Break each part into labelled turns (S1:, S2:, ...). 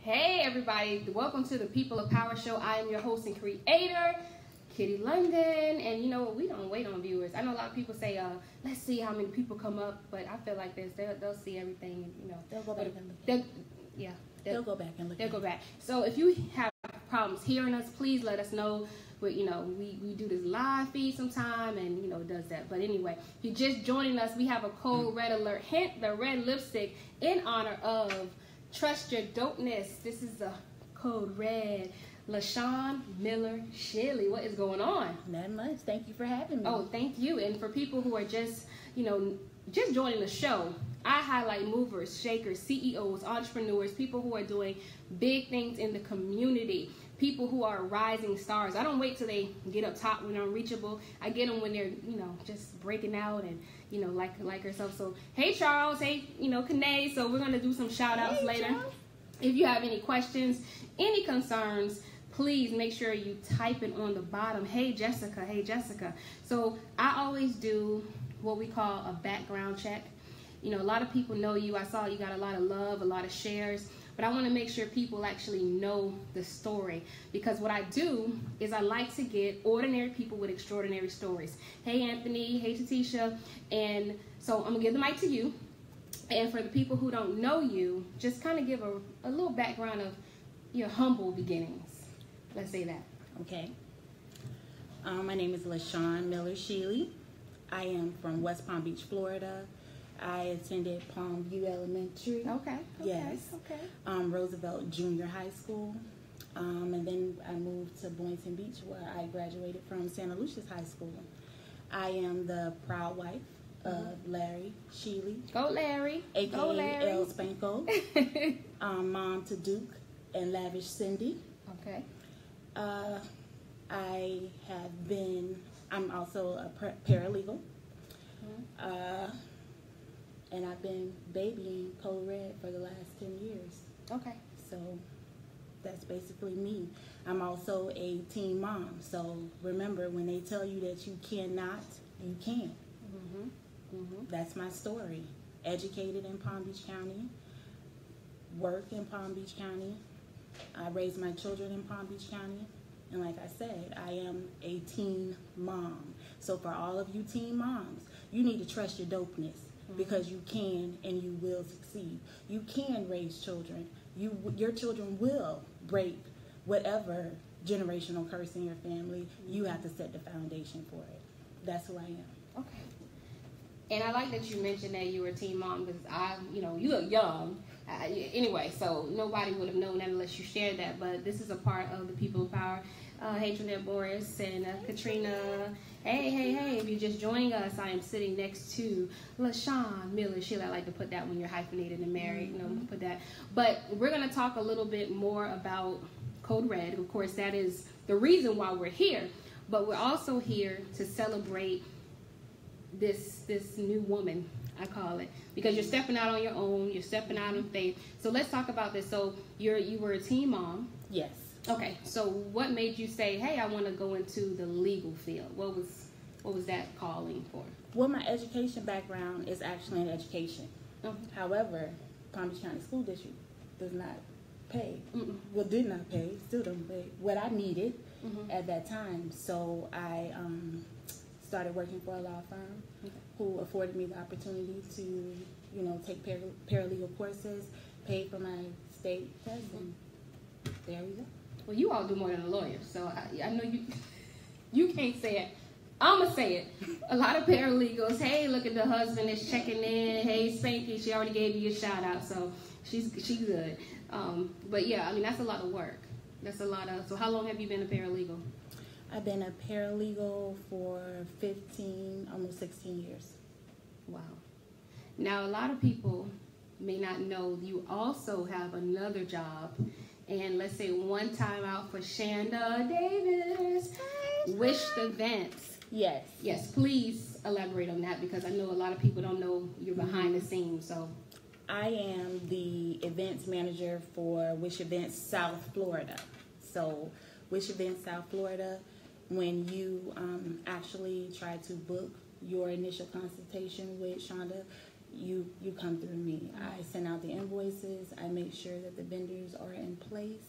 S1: Hey everybody, welcome to the People of Power Show. I am your host and creator, Kitty London, and you know what, we don't wait on viewers. I know a lot of people say, let's see how many people come up, but I feel like this, they'll see everything, and you know.
S2: They'll go back and look. They'll go back and look.
S1: They'll go back. So if you have problems hearing us, please let us know. But you know, we do this live feed sometime, and you know, it does that. But anyway, if you're just joining us, we have a code red alert, hint the red lipstick, in honor of Trust Your Dopeness. This is the code red. Lashon, Miller, Shirley, what is going on?
S2: Not much. Thank you for having me.
S1: Oh, thank you. And for people who are just, you know, just joining the show, I highlight movers, shakers, CEOs, entrepreneurs, people who are doing big things in the community, people who are rising stars. I don't wait till they get up top when they're unreachable. I get them when they're, you know, just breaking out and, you know, like herself. So, hey, Charles. Hey, you know, Kanae. So we're going to do some shout outs later. Charles. If you have any questions, any concerns, please make sure you type it on the bottom. Hey, Jessica. Hey, Jessica. So I always do what we call a background check. You know, a lot of people know you. I saw you got a lot of love, a lot of shares. But I want to make sure people actually know the story. Because what I do is I like to get ordinary people with extraordinary stories. Hey, Anthony. Hey, Tatisha. And so I'm going to give the mic to you. And for the people who don't know you, just kind of give a little background of your humble beginnings. Let's say that.
S2: Okay. My name is Lashon Miller Sheely. I am from West Palm Beach, Florida. I attended Palm View Elementary.
S1: Okay.
S2: Yes.
S1: Okay.
S2: Roosevelt Junior High School. And then I moved to Boynton Beach, where I graduated from Santa Lucia's High School. I am the proud wife of Larry Sheely.
S1: Go Larry.
S2: A.K.A.
S1: Go Larry.
S2: El Spanko. Mom to Duke and Lavish Cindy.
S1: Okay.
S2: I'm also a paralegal. And I've been babying Code Red for the last 10 years.
S1: Okay.
S2: So that's basically me. I'm also a teen mom. So remember, when they tell you that you cannot, you can. That's my story. Educated in Palm Beach County. Work in Palm Beach County. I raised my children in Palm Beach County. And like I said, I am a teen mom. So for all of you teen moms, you need to trust your dopeness. Because you can and you will succeed. You can raise children. Your children will break whatever generational curse in your family. You have to set the foundation for it. That's who I am.
S1: Okay. And I like that you mentioned that you were a teen mom because you look young. Anyway, so nobody would have known that unless you shared that. But this is a part of the People of Power. Hey, Trinette Boris and Katrina. Hey. If you're just joining us, I am sitting next to Lashon Miller Sheila. I like to put that when you're hyphenated and married. You know, put that. But we're going to talk a little bit more about Code Red. Of course, that is the reason why we're here. But we're also here to celebrate this new woman, I call it, because you're stepping out on your own. You're stepping out in faith. So let's talk about this. So you were a teen mom.
S2: Yes.
S1: Okay. So what made you say, hey, I want to go into the legal field? What was that calling for?
S2: Well, my education background is actually in education. However, Palm Beach County School District does not pay. Well, did not pay, still don't pay what I needed at that time. So I started working for a law firm who afforded me the opportunity to, you know, take paralegal courses, pay for my state test, and there we go.
S1: Well, you all do more than a lawyer, so I know you can't say it. I'm going to say it. A lot of paralegals, hey, look at the husband is checking in. Hey, Spanky, she already gave you a shout out, so she's good. But yeah, I mean, that's a lot of work. That's a lot of, so how long have you been a paralegal?
S2: I've been a paralegal for 15, almost 16 years.
S1: Wow. Now, a lot of people may not know you also have another job. And let's say one time out for Shanda Davis. Wished Events.
S2: Yes.
S1: Yes, please elaborate on that because I know a lot of people don't know you're behind the scenes. So
S2: I am the events manager for Wish Events South Florida. So Wish Events South Florida, when you actually try to book your initial consultation with Shonda, you come through me. I send out the invoices. I make sure that the vendors are in place,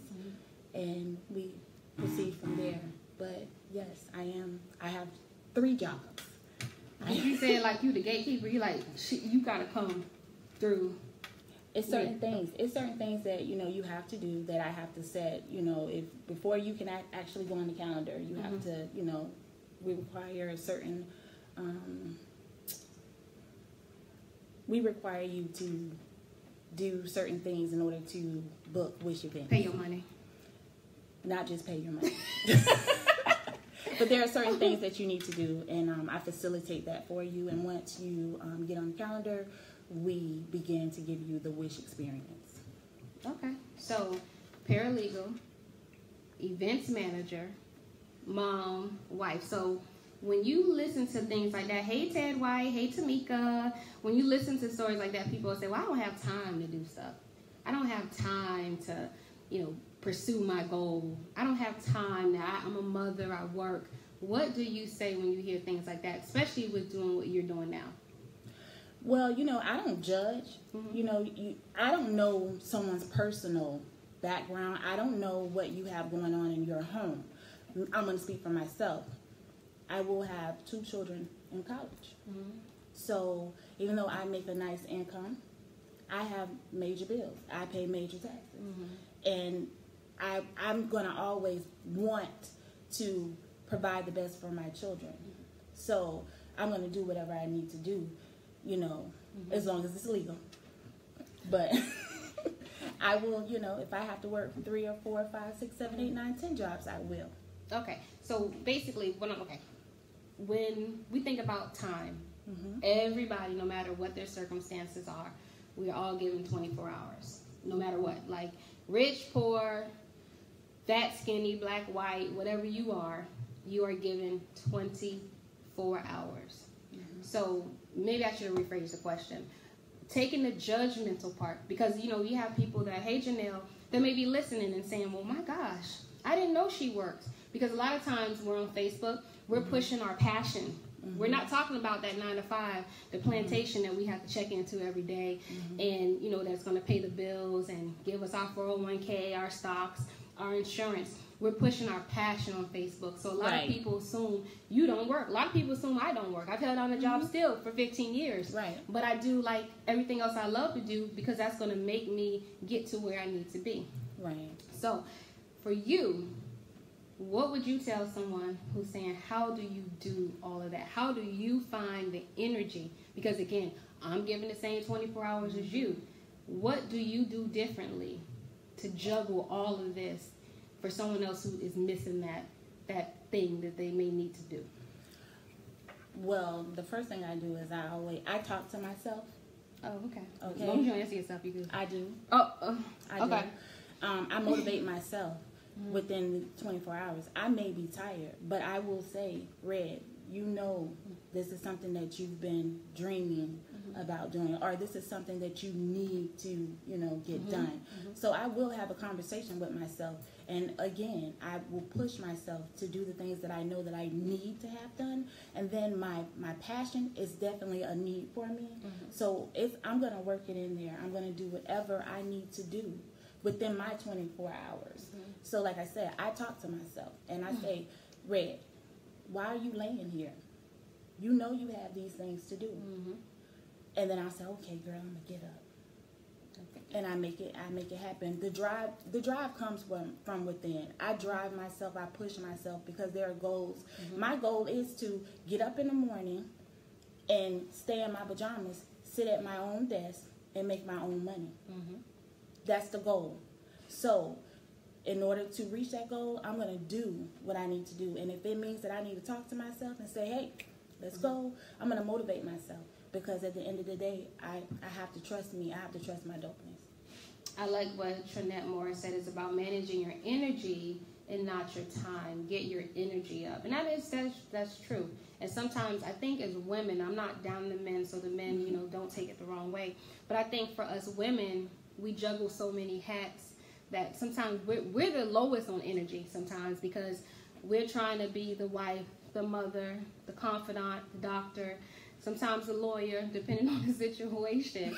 S2: and we proceed from there. But yes, I have 3 jobs.
S1: You said like you the gatekeeper. You like you gotta come through.
S2: It's certain things. It's certain things that you have to do that I have to set. If before you can actually go on the calendar, you have to. We require a certain. We require you to do certain things in order to book wish events.
S1: Pay your money.
S2: Not just pay your money. But there are certain things that you need to do, and I facilitate that for you. And once you get on the calendar, we begin to give you the wish experience.
S1: Okay. So, paralegal, events manager, mom, wife. So, when you listen to things like that, hey Ted White, hey Tamika, when you listen to stories like that, people will say, well, I don't have time to do stuff. I don't have time to, pursue my goal. I don't have time now. I'm a mother, I work. What do you say when you hear things like that, especially with doing what you're doing now?
S2: Well, I don't judge. I don't know someone's personal background. I don't know what you have going on in your home. I'm going to speak for myself. I will have 2 children in college. So even though I make a nice income, I have major bills. I pay major taxes. And I'm going to always want to provide the best for my children. So I'm going to do whatever I need to do, as long as it's legal. But I will, if I have to work 3 or 4 or 5, 6, 7, 8, 9, 10 jobs, I will.
S1: Okay. So basically, when we think about time, everybody, no matter what their circumstances are, we are all given 24 hours, no matter what. Like rich, poor, fat, skinny, black, white, whatever you are given 24 hours. So maybe I should rephrase the question. Taking the judgmental part, because, you have people that, hey, Janelle, they may be listening and saying, well, my gosh, I didn't know she works. Because a lot of times we're on Facebook, we're pushing our passion. We're not talking about that 9 to 5, the plantation that we have to check into every day, and that's going to pay the bills and give us our 401k, our stocks, our insurance. We're pushing our passion on Facebook. So a lot of people assume you don't work. A lot of people assume I don't work. I've held on a job still for 15 years. But I do like everything else I love to do because that's going to make me get to where I need to be. So for you, what would you tell someone who's saying, how do you do all of that? How do you find the energy? Because again, I'm given the same 24 hours as you. What do you do differently to juggle all of this for someone else who is missing that thing that they may need to do?
S2: Well, the first thing I do is I talk to myself.
S1: Oh, okay. As long as you don't answer yourself, you good.
S2: I do.
S1: I
S2: do. I motivate myself within 24 hours. I may be tired, but I will say, Red, this is something that you've been dreaming about doing, or this is something that you need to, get done. So I will have a conversation with myself, and again, I will push myself to do the things that I know that I need to have done, and then my passion is definitely a need for me. So I'm going to work it in there. I'm going to do whatever I need to do within my 24 hours. So like I said, I talk to myself, and I say, Red, why are you laying here? You know you have these things to do. And then I say, okay, girl, I'm gonna get up. And I make it happen. The drive comes from within. I drive myself, I push myself because there are goals. My goal is to get up in the morning and stay in my pajamas, sit at my own desk, and make my own money. That's the goal. So in order to reach that goal, I'm going to do what I need to do. And if it means that I need to talk to myself and say, hey, let's go, I'm going to motivate myself. Because at the end of the day, I have to trust me. I have to trust my dopeness.
S1: I like what Trinette Morris said. It's about managing your energy and not your time. Get your energy up. And that's true. And sometimes I think as women, I'm not down the men, so the men, don't take it the wrong way. But I think for us women, we juggle so many hats that sometimes we're the lowest on energy sometimes because we're trying to be the wife, the mother, the confidant, the doctor, sometimes a lawyer, depending on the situation.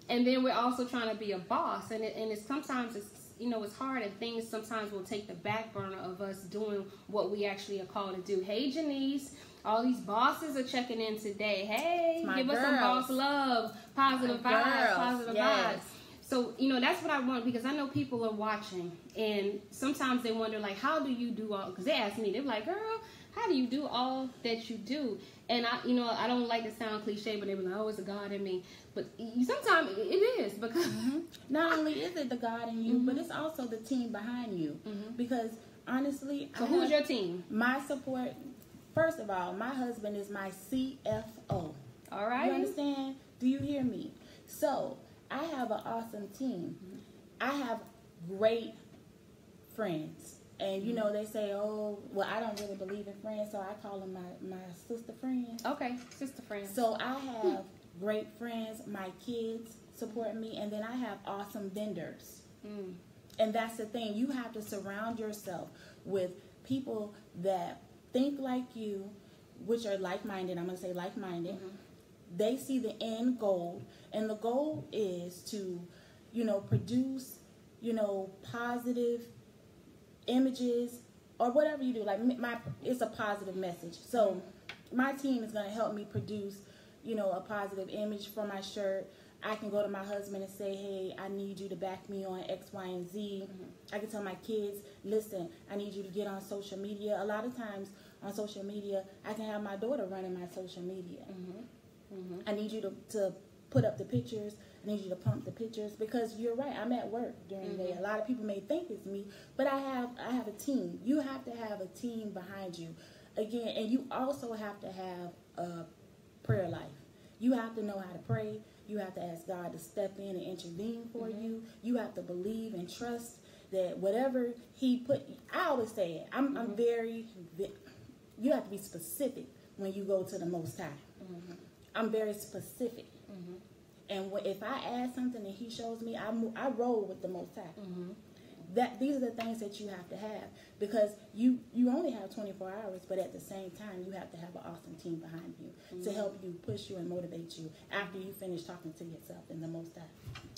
S1: And then we're also trying to be a boss, and it's sometimes it's, you know, it's hard, and things sometimes will take the back burner of us doing what we actually are called to do. Hey, Janice, all these bosses are checking in today. Hey, give us some boss love, positive vibes, positive vibes. So, you know, that's what I want, because I know people are watching, and sometimes they wonder, like, how do you do all, because they ask me, they're like, girl, how do you do all that you do? And I, you know, I don't like to sound cliche, but they were like, oh, it's a God in me. But sometimes it is, because
S2: not only is it the God in you, but it's also the team behind you. Because honestly,
S1: so who's your team?
S2: My support. First of all, my husband is my CFO.
S1: All right.
S2: You understand? Do you hear me? So I have an awesome team. I have great friends. And, you know, they say, oh, well, I don't really believe in friends, so I call them my sister friends.
S1: Okay, sister friends.
S2: So I have great friends. My kids support me. And then I have awesome vendors. And that's the thing. You have to surround yourself with people that think like you, which are like-minded. I'm going to say like-minded. They see the end goal. And the goal is to, you know, produce, you know, positive images or whatever you do. Like it's a positive message. So my team is going to help me produce, you know, a positive image for my shirt. I can go to my husband and say, hey, I need you to back me on X, Y, and Z. I can tell my kids, listen, I need you to get on social media. A lot of times on social media, I can have my daughter running my social media. I need you to put up the pictures. I need you to pump the pictures, because you're right. I'm at work during the day. A lot of people may think it's me, but I have a team. You have to have a team behind you. Again, and you also have to have a prayer life. You have to know how to pray. You have to ask God to step in and intervene for you. You have to believe and trust that whatever He put. I always say it. I'm very. You have to be specific when you go to the Most High. I'm very specific. And if I ask something and He shows me, I roll with the Most High. These are the things that you have to have, because you only have 24 hours, but at the same time, you have to have an awesome team behind you to help you, push you, and motivate you after you finish talking to yourself in the Most High.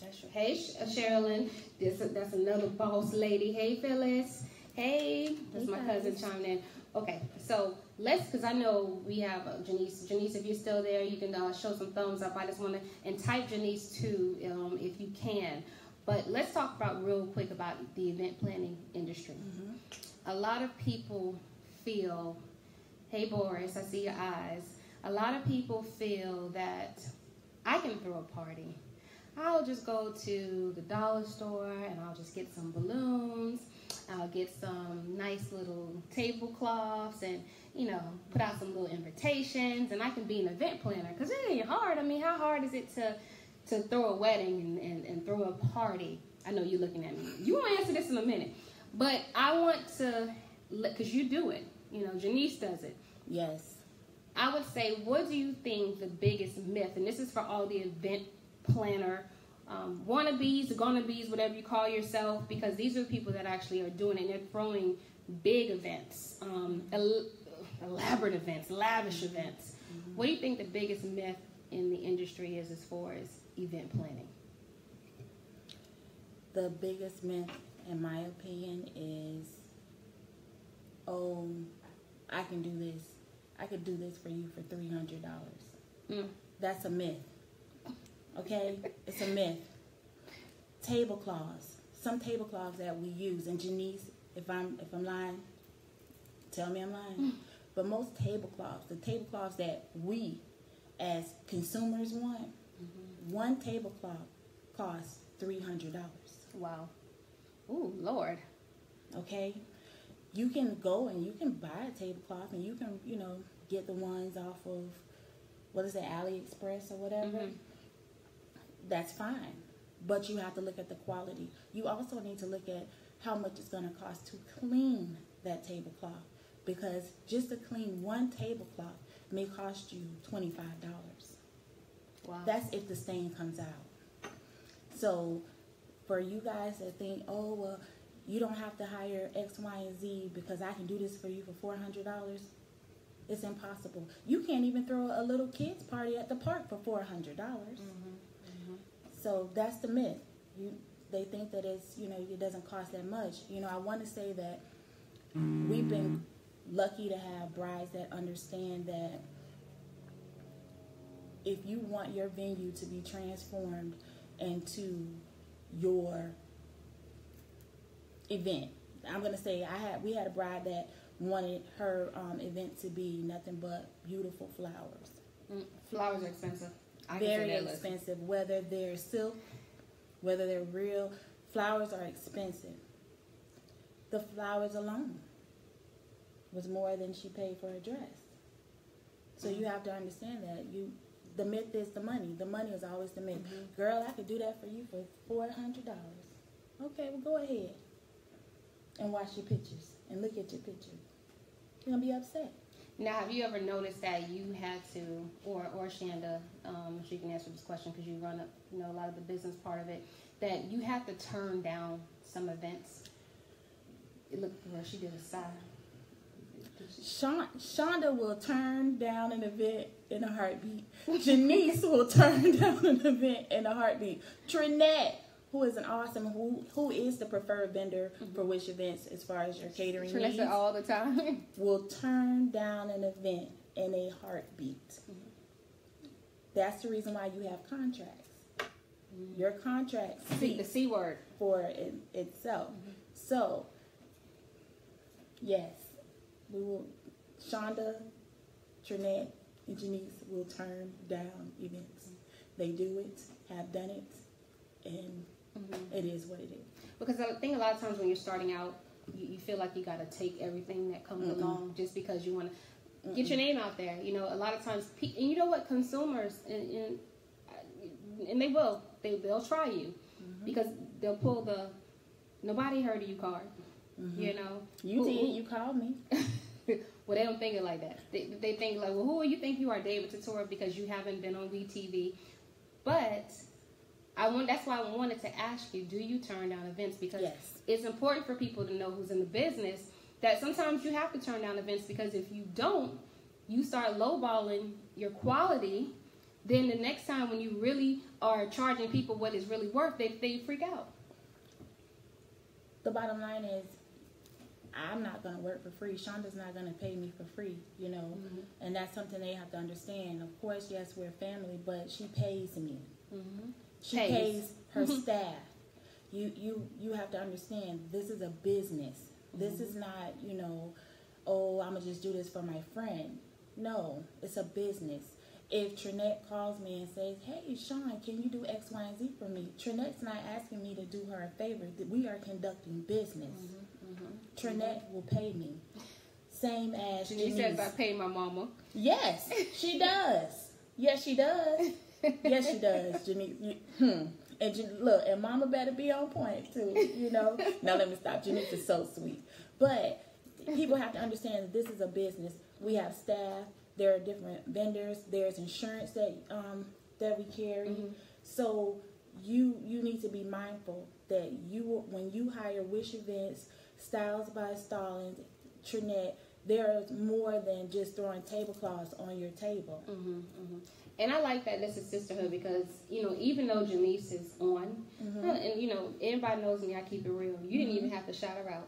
S1: That's right. Hey, Sherilyn, that's another boss lady. Hey, Phyllis. Hey, that's my cousin chiming in. Okay, so because I know we have Janice. Janice, if you're still there, you can show some thumbs up. I just want to, and type Janice too, if you can. But let's talk about real quick about the event planning industry. A lot of people feel, hey Boris, I see your eyes. A lot of people feel that I can throw a party. I'll just go to the dollar store and I'll just get some balloons. I'll get some nice little tablecloths and, you know, put out some little invitations, and I can be an event planner, because it ain't hard. I mean, how hard is it to throw a wedding and throw a party? I know you're looking at me. You won't answer this in a minute, but I want to, because you do it. You know, Janice does it.
S2: Yes.
S1: I would say, what do you think the biggest myth, and this is for all the event planner wannabes, gonnabes, whatever you call yourself, because these are the people that actually are doing it, and they're throwing big events, elaborate events, lavish events. What do you think the biggest myth in the industry is as far as event planning?
S2: The biggest myth, in my opinion, is, oh, I can do this. I could do this for you for $300. That's a myth. Okay? It's a myth. Tablecloths. Some tablecloths that we use, and Janice, if I'm lying, tell me I'm lying. But most tablecloths, the tablecloths that we as consumers want, one tablecloth costs $300.
S1: Wow. Ooh, Lord.
S2: Okay? You can go and you can buy a tablecloth, and you can, you know, get the ones off of, what is it, AliExpress or whatever. That's fine. But you have to look at the quality. You also need to look at how much it's going to cost to clean that tablecloth, because just to clean one tablecloth may cost you $25.
S1: Wow. That's
S2: if the stain comes out. So for you guys that think, oh, well, you don't have to hire X, Y, and Z because I can do this for you for $400, It's impossible. You can't even throw a little kids party at the park for $400. So that's the myth. They think that it's, it doesn't cost that much. I want to say that we've been lucky to have brides that understand that if you want your venue to be transformed into your event, I'm going to say we had a bride that wanted her event to be nothing but beautiful flowers.
S1: Flowers are expensive.
S2: Very expensive. Whether they're silk, whether they're real, flowers are expensive. The flowers alone was more than she paid for a dress. So you have to understand that the myth is the money. The money is always the myth. Girl, I could do that for you for $400. Okay, well, go ahead and watch your pictures and look at your pictures. You're going to be upset.
S1: Now, have you ever noticed that you had to, or Shanda, she can answer this question because you run a lot of the business part of it, that you have to turn down some events? Look where she did a side.
S2: Shonda will turn down an event in a heartbeat. Janice will turn down an event in a heartbeat. Trinette, who is an awesome, who is the preferred vendor for which events as far as your catering needs,
S1: all the time,
S2: will turn down an event in a heartbeat. That's the reason why you have contracts. Your contracts speak
S1: the C word
S2: for itself. So, yes, we will. Shonda, Trinette, and Janice will turn down events. They do it, have done it, and it is what it is. Because
S1: I think a lot of times when you're starting out, you feel like you got to take everything that comes along just because you want to get your name out there. A lot of times, and you know what, consumers, and they will, they'll try you because they'll pull the nobody heard of you card. You did, you called me. Well, they don't think it like that. They think like, well, who do you think you are, David Tutora, because you haven't been on WeTV. But that's why I wanted to ask you, do you turn down events? Because it's important for people to know who's in the business that sometimes you have to turn down events, because if you don't, you start lowballing your quality. Then the next time when you really are charging people what it's really worth, they freak out.
S2: The bottom line is, I'm not going to work for free. Shonda's not going to pay me for free, and that's something they have to understand. Of course, yes, we're family, but she pays me. She pays her staff. You have to understand, this is a business. This is not, oh, I'm going to just do this for my friend. No, it's a business. If Trinette calls me and says, hey, Sean, can you do X, Y, and Z for me? Trinette's not asking me to do her a favor. We are conducting business. Trinette will pay me. Same as
S1: She says I pay my mama.
S2: Yes, she does. Yes, she does. Yes, she does, Janice. And look, and mama better be on point, too, Now, let me stop. Janice is so sweet. But people have to understand that this is a business. We have staff. There are different vendors. There's insurance that we carry. So you need to be mindful that when you hire Wish Events, Styles by Stallings, Trinette, there's more than just throwing tablecloths on your table.
S1: And I like that this is sisterhood because, even though Janice is on, and, everybody knows me, I keep it real. You didn't even have to shout her out.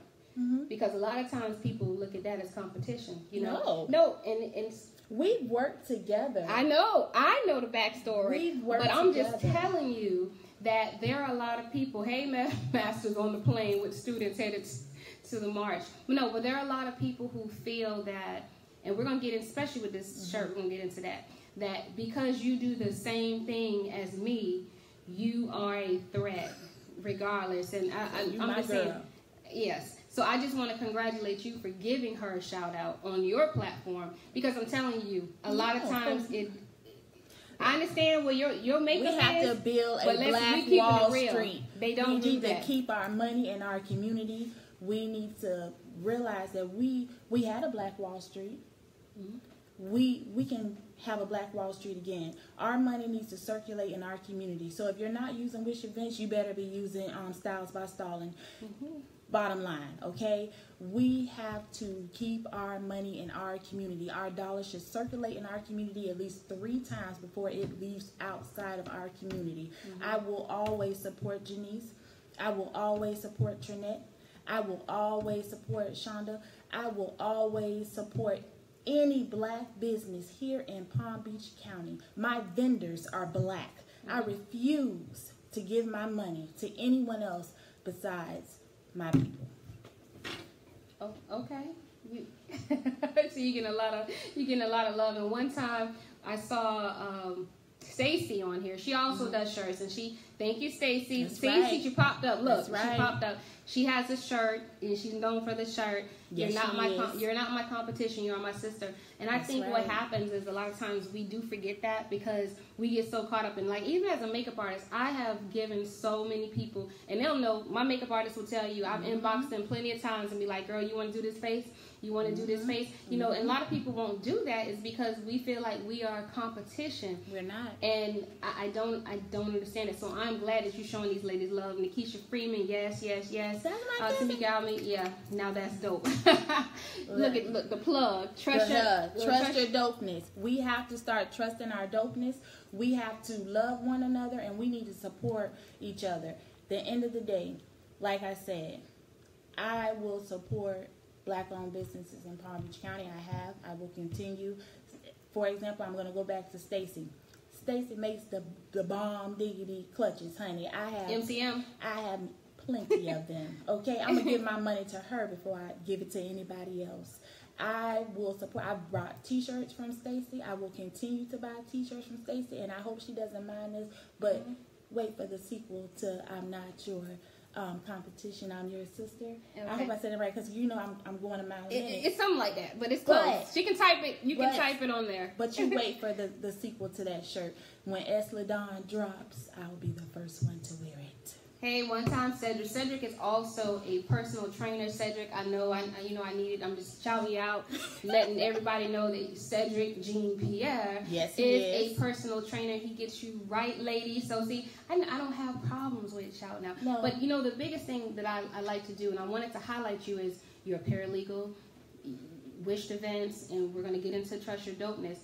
S1: Because a lot of times people look at that as competition, No, and
S2: we've worked together.
S1: I know the backstory.
S2: We've worked
S1: but I'm
S2: together.
S1: just telling you that there are a lot of people, hey, masters on the plane with students headed to the march. But there are a lot of people who feel that, and we're going to get in, especially with this shirt, we're going to get into that because you do the same thing as me, you are a threat regardless. And I'm just saying, yes. So I just want to congratulate you for giving her a shout out on your platform, because I'm telling you, a lot of times I understand where your makeup is. We have
S2: to build a Black Wall Street.
S1: They don't do that.
S2: We need to keep our money in our community. We need to realize that we had a Black Wall Street. We can have a Black Wall Street again. Our money needs to circulate in our community. So if you're not using Wish Events, you better be using Styles by Stalling. Bottom line, okay? We have to keep our money in our community. Our dollars should circulate in our community at least 3 times before it leaves outside of our community. I will always support Janice. I will always support Trinette. I will always support Shonda. I will always support any black business here in Palm Beach County. My vendors are black. I refuse to give my money to anyone else besides my people.
S1: Oh, okay. So you getting a lot of love. And one time I saw Stacy on here. She also does shirts, and thank you, Stacy. Stacy, she popped up. Look, she popped up. She has a shirt, and she's known for the shirt.
S2: Yes,
S1: You're not my competition. You're my sister. And I think what happens is a lot of times we do forget that because we get so caught up in, like, even as a makeup artist, I have given so many people, and they'll know, my makeup artist will tell you, I've inboxed them plenty of times and be like, girl, you want to do this face? You want to do this face? You know, and a lot of people won't do that is because we feel like we are competition.
S2: We're not.
S1: And I don't understand it. So I'm glad that you're showing these ladies love. Nikisha Freeman, yes. Tamika Almy, yeah. Now that's dope. Look the plug. Trust
S2: your dopeness. We have to start trusting our dopeness. We have to love one another, and we need to support each other. At the end of the day, like I said, I will support black-owned businesses in Palm Beach County. I will continue. For example, I'm going to go back to Stacy. Stacy makes the bomb diggity clutches, honey. I have
S1: MCM.
S2: I have plenty of them. Okay, I'm gonna give my money to her before I give it to anybody else. I will support. I brought T-shirts from Stacy. I will continue to buy T-shirts from Stacy, and I hope she doesn't mind this. But wait for the sequel to "I'm Not Your Competition, I'm Your Sister." Okay. I hope I said it right because you know I'm going a mile a minute.
S1: It's something like that, but it's close. She can type it. You can type it on there.
S2: But you wait for the sequel to that shirt. When Esladon drops, I'll be the first one to wear it.
S1: Hey, one time Cedric is also a personal trainer. Cedric, I know I need it. I'm just shouting you out, letting everybody know that Cedric Jean Pierre is a personal trainer. He gets you right, ladies. So see, I don't have problems with shouting out. No. But you know, the biggest thing that I like to do, and I wanted to highlight you, is you're a paralegal, wished events, and we're going to get into Trust Your Dopeness.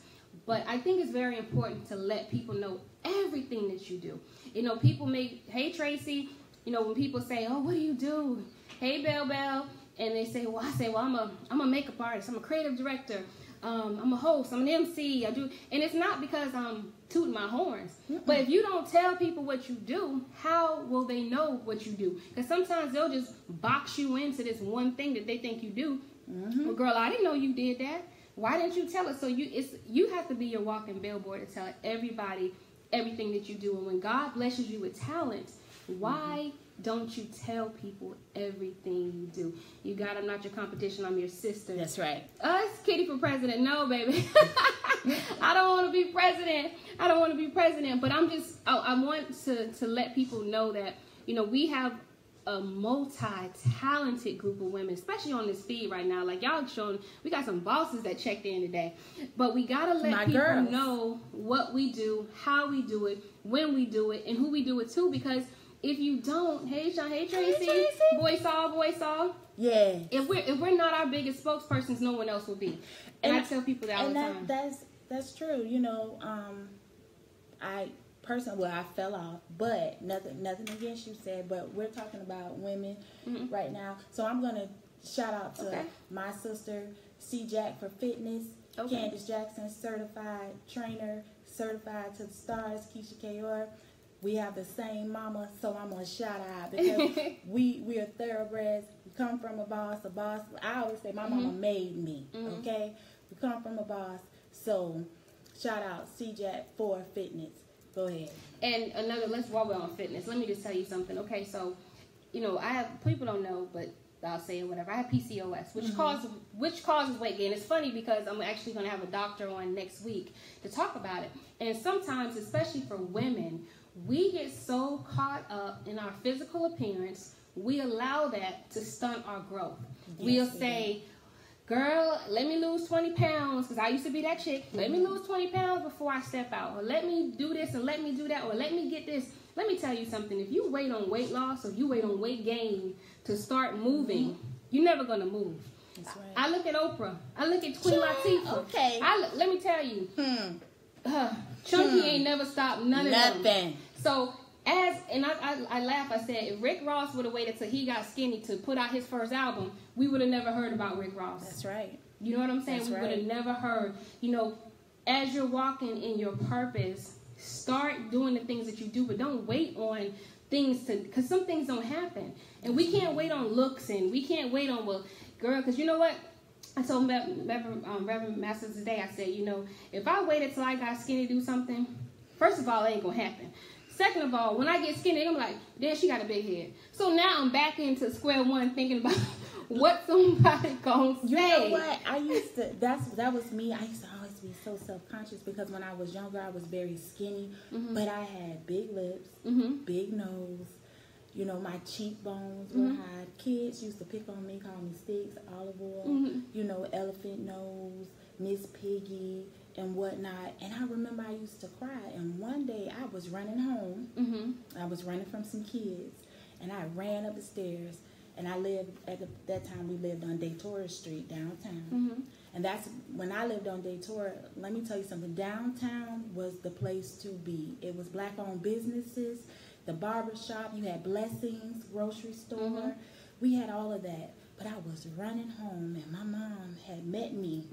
S1: But I think it's very important to let people know everything that you do. You know, people hey Tracy, you know, when people say, oh, what do you do? Hey Bell, and they say, I'm a makeup artist, I'm a creative director, I'm a host, I'm an MC, and it's not because I'm tooting my horns. But if you don't tell people what you do, how will they know what you do? Because sometimes they'll just box you into this one thing that they think you do. Well, girl, I didn't know you did that. Why didn't you tell us? So you have to be your walking billboard to tell everybody everything that you do. And when God blesses you with talent, why don't you tell people everything you do? You got, I'm not your competition, I'm your sister.
S2: That's right.
S1: Us, Kitty for president. No, baby. I don't want to be president. But I want to let people know that, you know, we have a multi-talented group of women, especially on this feed right now. Like y'all showing, we got some bosses that checked in today. But we gotta let people know what we do, how we do it, when we do it, and who we do it to. Because if you don't, hey Sean, hey Tracy, boy saw. Yeah. If we're not our biggest spokespersons, no one else will be. And I tell people that all the time.
S2: That's true. You know, I fell off, but nothing against you, said, but we're talking about women right now. So I'm going to shout out to my sister, C. Jack for Fitness, Candace Jackson, certified trainer, certified to the stars, Keisha Kayor. We have the same mama, so I'm going to shout out because we are thoroughbreds. We come from a boss. I always say my mama made me, okay? We come from a boss. So shout out C. Jack for Fitness. Go ahead. And
S1: while we're on fitness, let me just tell you something. Okay, so, you know, people don't know, but I'll say it, whatever. I have PCOS, which causes weight gain. It's funny because I'm actually going to have a doctor on next week to talk about it. And sometimes, especially for women, we get so caught up in our physical appearance, we allow that to stunt our growth. We'll say, girl, let me lose 20 pounds, because I used to be that chick. Let me lose 20 pounds before I step out. Or let me do this and let me do that. Or let me get this let me tell you something. If you wait on weight loss or you wait on weight gain to start moving, you're never going to move.
S2: That's right.
S1: I look at Oprah. I look at Queen Latifah.
S2: Okay.
S1: Let me tell you. Chunky ain't never stopped none of them.
S2: Nothing.
S1: So, I laugh. I said, if Rick Ross would have waited till he got skinny to put out his first album, we would have never heard about Rick Ross.
S2: That's right.
S1: You know what I'm saying?
S2: That's
S1: We would have never heard. You know, as you're walking in your purpose, start doing the things that you do, but don't wait on things because some things don't happen. And we can't wait on looks, and we can't wait on, well, girl, because you know what? I told Reverend Masters today, I said, you know, if I waited till I got skinny to do something, first of all, it ain't going to happen. Second of all, when I get skinny, I'm like, damn, she got a big head. So now I'm back into square one thinking about what somebody gonna say.
S2: You know what? I used to, that was me. I used to always be so self-conscious because when I was younger, I was very skinny, but I had big lips, big nose. You know, my cheekbones were high. Kids used to pick on me, call me Sticks, Olive Oil, you know, Elephant Nose, Miss Piggy, and whatnot. And I remember I used to cry. And one day I was running home. I was running from some kids. And I ran up the stairs. And I lived, at that time we lived on Datora Street, downtown. And that's, when I lived on Datora, let me tell you something. Downtown was the place to be. It was black-owned businesses. The barber shop, you had Blessings, grocery store. We had all of that. But I was running home, and my mom had met me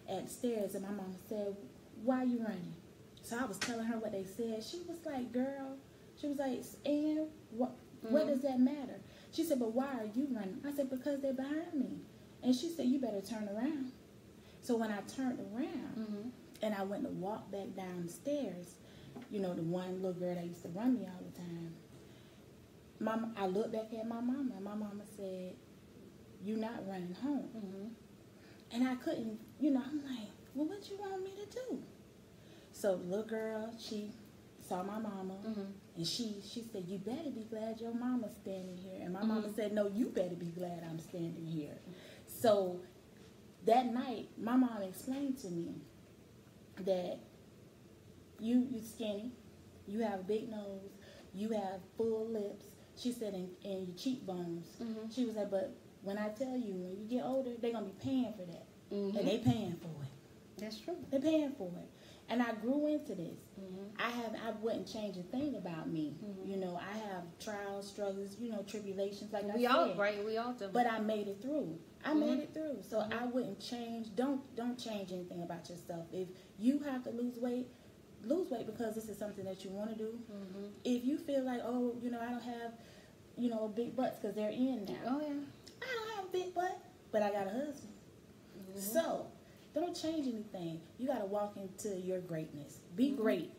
S2: at the stairs, and my mom said, why are you running? So I was telling her what they said. She was like, girl, she was like, and what does that matter? She said, but why are you running? I said, because they're behind me. And she said, you better turn around. So when I turned around, and I went to walk back down the stairs, you know, the one little girl that used to run me all the time, I looked back at my mama, and my mama said, you're not running home. And I couldn't, you know, I'm like, well, what you want me to do? So the little girl, she saw my mama, and she said, you better be glad your mama's standing here. And my mama said, no, you better be glad I'm standing here. So that night, my mom explained to me that you skinny, you have a big nose, you have full lips. She said, and your cheekbones. She was like, but when I tell you, when you get older, they're going to be paying for that. And they paying for it.
S1: That's true.
S2: They're paying for it. And I grew into this. I wouldn't change a thing about me. You know, I have trials, struggles, you know, tribulations, like I said.
S1: We all do.
S2: But I made it through. I made it through. So I wouldn't change. Don't change anything about yourself. If you have to lose weight because this is something that you want to do. If you feel like, oh, you know, I don't have, you know, big butts because they're in now.
S1: Oh, yeah.
S2: I don't have a big butt, but I got a husband. So don't change anything. You got to walk into your greatness. Be great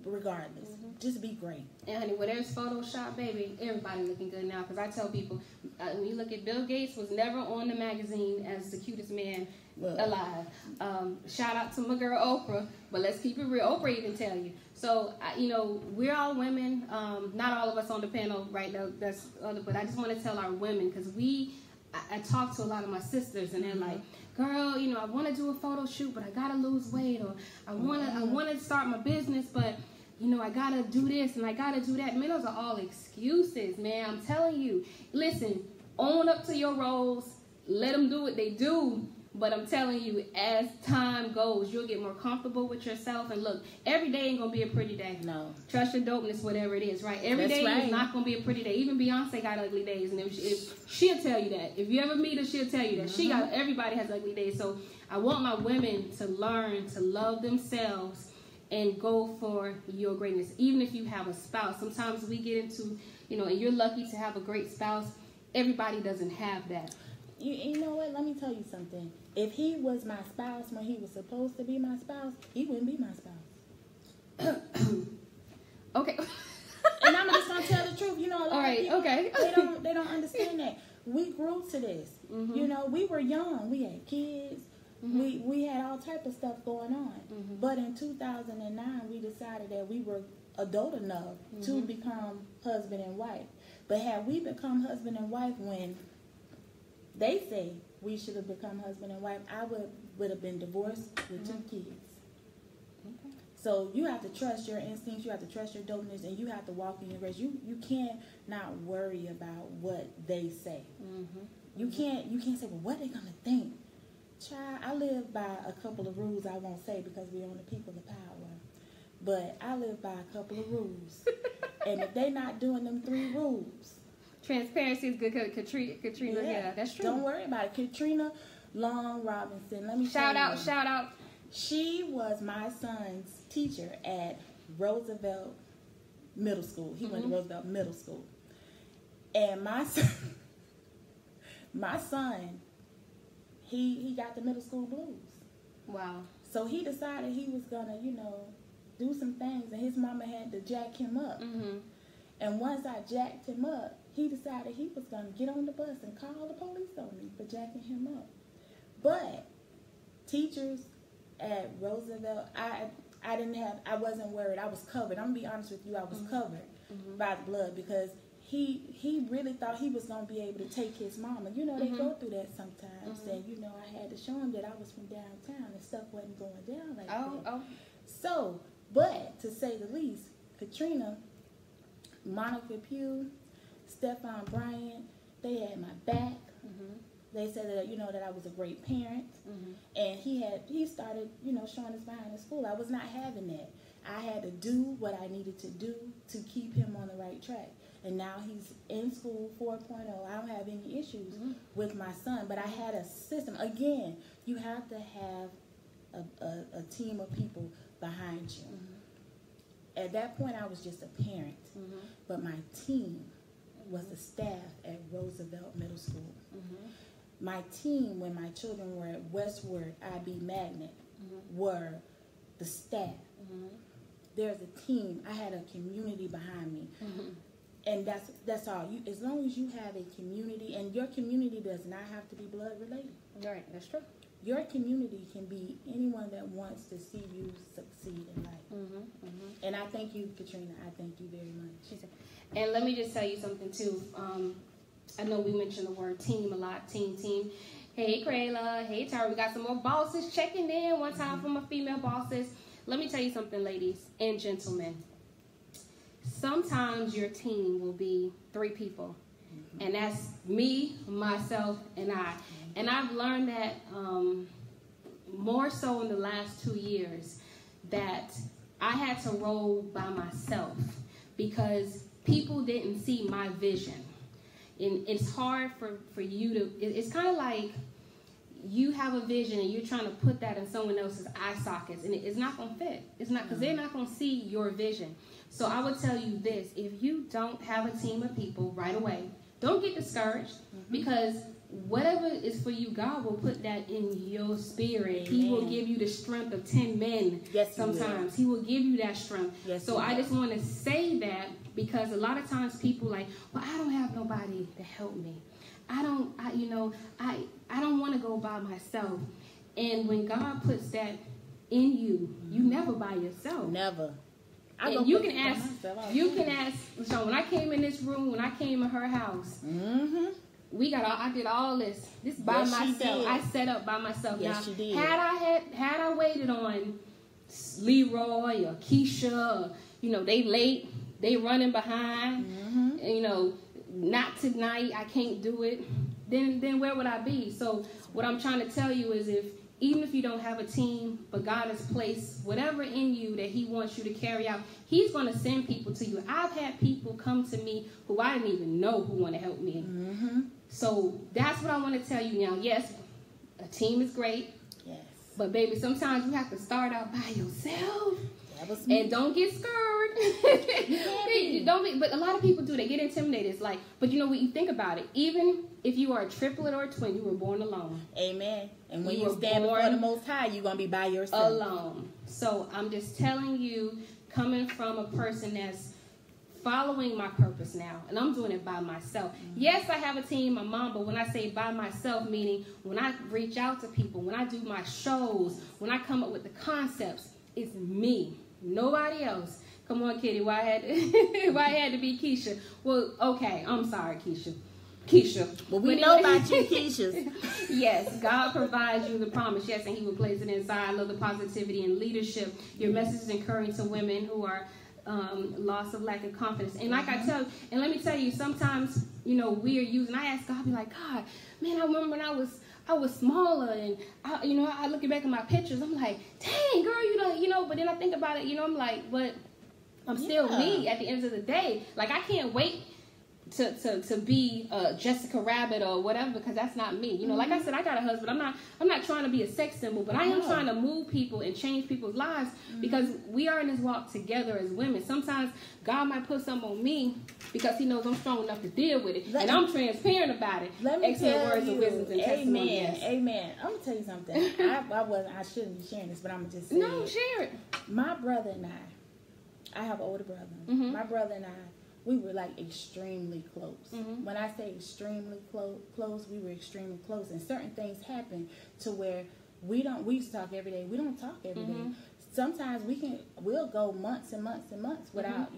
S2: regardless. Just be great.
S1: And honey, where there's Photoshop, baby, everybody looking good now. Because I tell people, when you look at Bill Gates, was never on the magazine as the cutest man alive. Shout out to my girl Oprah, but let's keep it real. Oprah even tell you. So, you know, we're all women. Not all of us on the panel right now. But I just want to tell our women, because I talk to a lot of my sisters, and they're like, girl, you know, I want to do a photo shoot, but I gotta lose weight, or I want to start my business, but you know, I gotta do this and I gotta do that. Man, those are all excuses, man. I'm telling you. Listen, own up to your roles. Let them do what they do. But I'm telling you, as time goes, you'll get more comfortable with yourself. And look, every day ain't going to be a pretty day.
S2: No.
S1: Trust your dopeness, whatever it is, right? Every day is not going to be a pretty day. Even Beyonce got ugly days. And if she'll tell you that. If you ever meet her, she'll tell you that. Everybody has ugly days. So I want my women to learn to love themselves and go for your greatness. Even if you have a spouse. Sometimes we get into, you know, and you're lucky to have a great spouse. Everybody doesn't have that.
S2: You know what? Let me tell you something. If he was my spouse when he was supposed to be my spouse, he wouldn't be my spouse.
S1: Okay.
S2: And I'm just gonna tell the truth. You know, a lot of people,
S1: okay.
S2: they don't understand that. We grew to this. You know, we were young. We had kids. We had all type of stuff going on. But in 2009, we decided that we were adult enough to become husband and wife. But had we become husband and wife when they say we should have become husband and wife, I would have been divorced with 2 kids. So you have to trust your instincts, you have to trust your dopeness, and you have to walk in your grace. You can't not worry about what they say. You can't say, well, what are they gonna think? Child, I live by a couple of rules I won't say because we're on the people of power. But I live by a couple of rules. And if they not doing them 3 rules.
S1: Transparency is good. Katrina, yeah, that's true.
S2: Don't worry about it. Katrina Long Robinson, let me
S1: shout out.
S2: She was my son's teacher at Roosevelt Middle School. He went to Roosevelt Middle School. And my son, he got the middle school blues.
S1: Wow.
S2: So he decided he was going to, do some things, and his mama had to jack him up. And once I jacked him up, he decided he was going to get on the bus and call the police on me for jacking him up. But teachers at Roosevelt, I wasn't worried. I was covered. I'm going to be honest with you, I was covered by the blood because he really thought he was going to be able to take his mama. They go through that sometimes. And, I had to show him that I was from downtown and stuff wasn't going down like that. So, but to say the least, Katrina, Monica Pugh, Stephon Bryant, they had my back. They said that, that I was a great parent. And he started, showing us behind in school. I was not having that. I had to do what I needed to do to keep him on the right track. And now he's in school 4.0. I don't have any issues with my son. But I had a system. Again, you have to have a team of people behind you. At that point, I was just a parent. But my team was the staff at Roosevelt Middle School. My team, when my children were at Westward IB Magnet, were the staff. There's a team. I had a community behind me. And that's all. As long as you have a community, and your community does not have to be blood related.
S1: Right, that's true.
S2: Your community can be anyone that wants to see you succeed in life. And I thank you, Katrina. I thank you very much.
S1: And let me just tell you something, too. I know we mentioned the word team a lot. Team. Hey, Krayla. Hey, Tara. We got some more bosses checking in. One time for my female bosses. Let me tell you something, ladies and gentlemen. Sometimes your team will be 3 people. And that's me, myself, and I. And I've learned that more so in the last 2 years that I had to roll by myself because people didn't see my vision. And it's hard for you to, it's kind of like you have a vision and you're trying to put that in someone else's eye sockets, and it's not going to fit. It's not, because they're not going to see your vision. So I would tell you this: if you don't have a team of people right away, don't get discouraged, because whatever is for you, God will put that in your spirit. Amen. He will give you the strength of 10 men.
S2: Yes,
S1: sometimes He will give you that strength.
S2: Yes,
S1: so I just want to say that, because a lot of times people like, well, I don't have nobody to help me. I don't want to go by myself. And when God puts that in you, you never by yourself.
S2: Never.
S1: And you can ask Lashon, when I came in this room, when I came in her house, I did all this by myself. I set up by myself.
S2: Yes,
S1: now,
S2: she did.
S1: Had I waited on Leroy or Keisha, they late, they running behind, and, not tonight, I can't do it, then where would I be? So what I'm trying to tell you is, even if you don't have a team, but God has placed whatever in you that He wants you to carry out, He's going to send people to you. I've had people come to me who I didn't even know who want to help me. So that's what I want to tell you now. Yes, a team is great.
S2: Yes.
S1: But baby, sometimes you have to start out by yourself.
S2: And
S1: don't get scared. But a lot of people do. They get intimidated. It's like, but when you think about it, even if you are a triplet or a twin, you were born alone.
S2: Amen. And when you stand before the Most High, you're going to be by yourself.
S1: Alone. So I'm just telling you, coming from a person that's following my purpose now, and I'm doing it by myself. Yes, I have a team, my mom, but when I say by myself, meaning when I reach out to people, when I do my shows, when I come up with the concepts, it's me. Nobody else. Come on, Kitty. Why I had to be Keisha? Well, okay. I'm sorry, Keisha. Keisha.
S2: But we know about you, Keisha.
S1: Yes, God provides you the promise. Yes, and He will place it inside. I love the positivity and leadership. Your message is encouraging to women who are loss of lack of confidence. And like I tell you, and let me tell you, sometimes, we are using, I ask God, I be like, God, man, I remember when I was smaller, and I looking back at my pictures, I'm like, dang, girl, but then I think about it, I'm like, but I'm still me at the end of the day. Like, I can't wait to be Jessica Rabbit or whatever, because that's not me. Like I said, I got a husband. I'm not trying to be a sex symbol, but I am trying to move people and change people's lives, because we are in this walk together as women. Sometimes God might put something on me because He knows I'm strong enough to deal with it, and I'm transparent about it.
S2: Let me
S1: Excellent
S2: tell
S1: words
S2: you,
S1: of wisdom and testimony.
S2: Amen, amen. I'm gonna tell you something. I shouldn't be sharing this, but I'm gonna just say
S1: No, share it.
S2: My brother and I have an older brother. My brother and I, we were like extremely close. When I say extremely close, we were extremely close. And certain things happen to where we used to talk every day. We don't talk every day. Sometimes we'll go months and months and months without,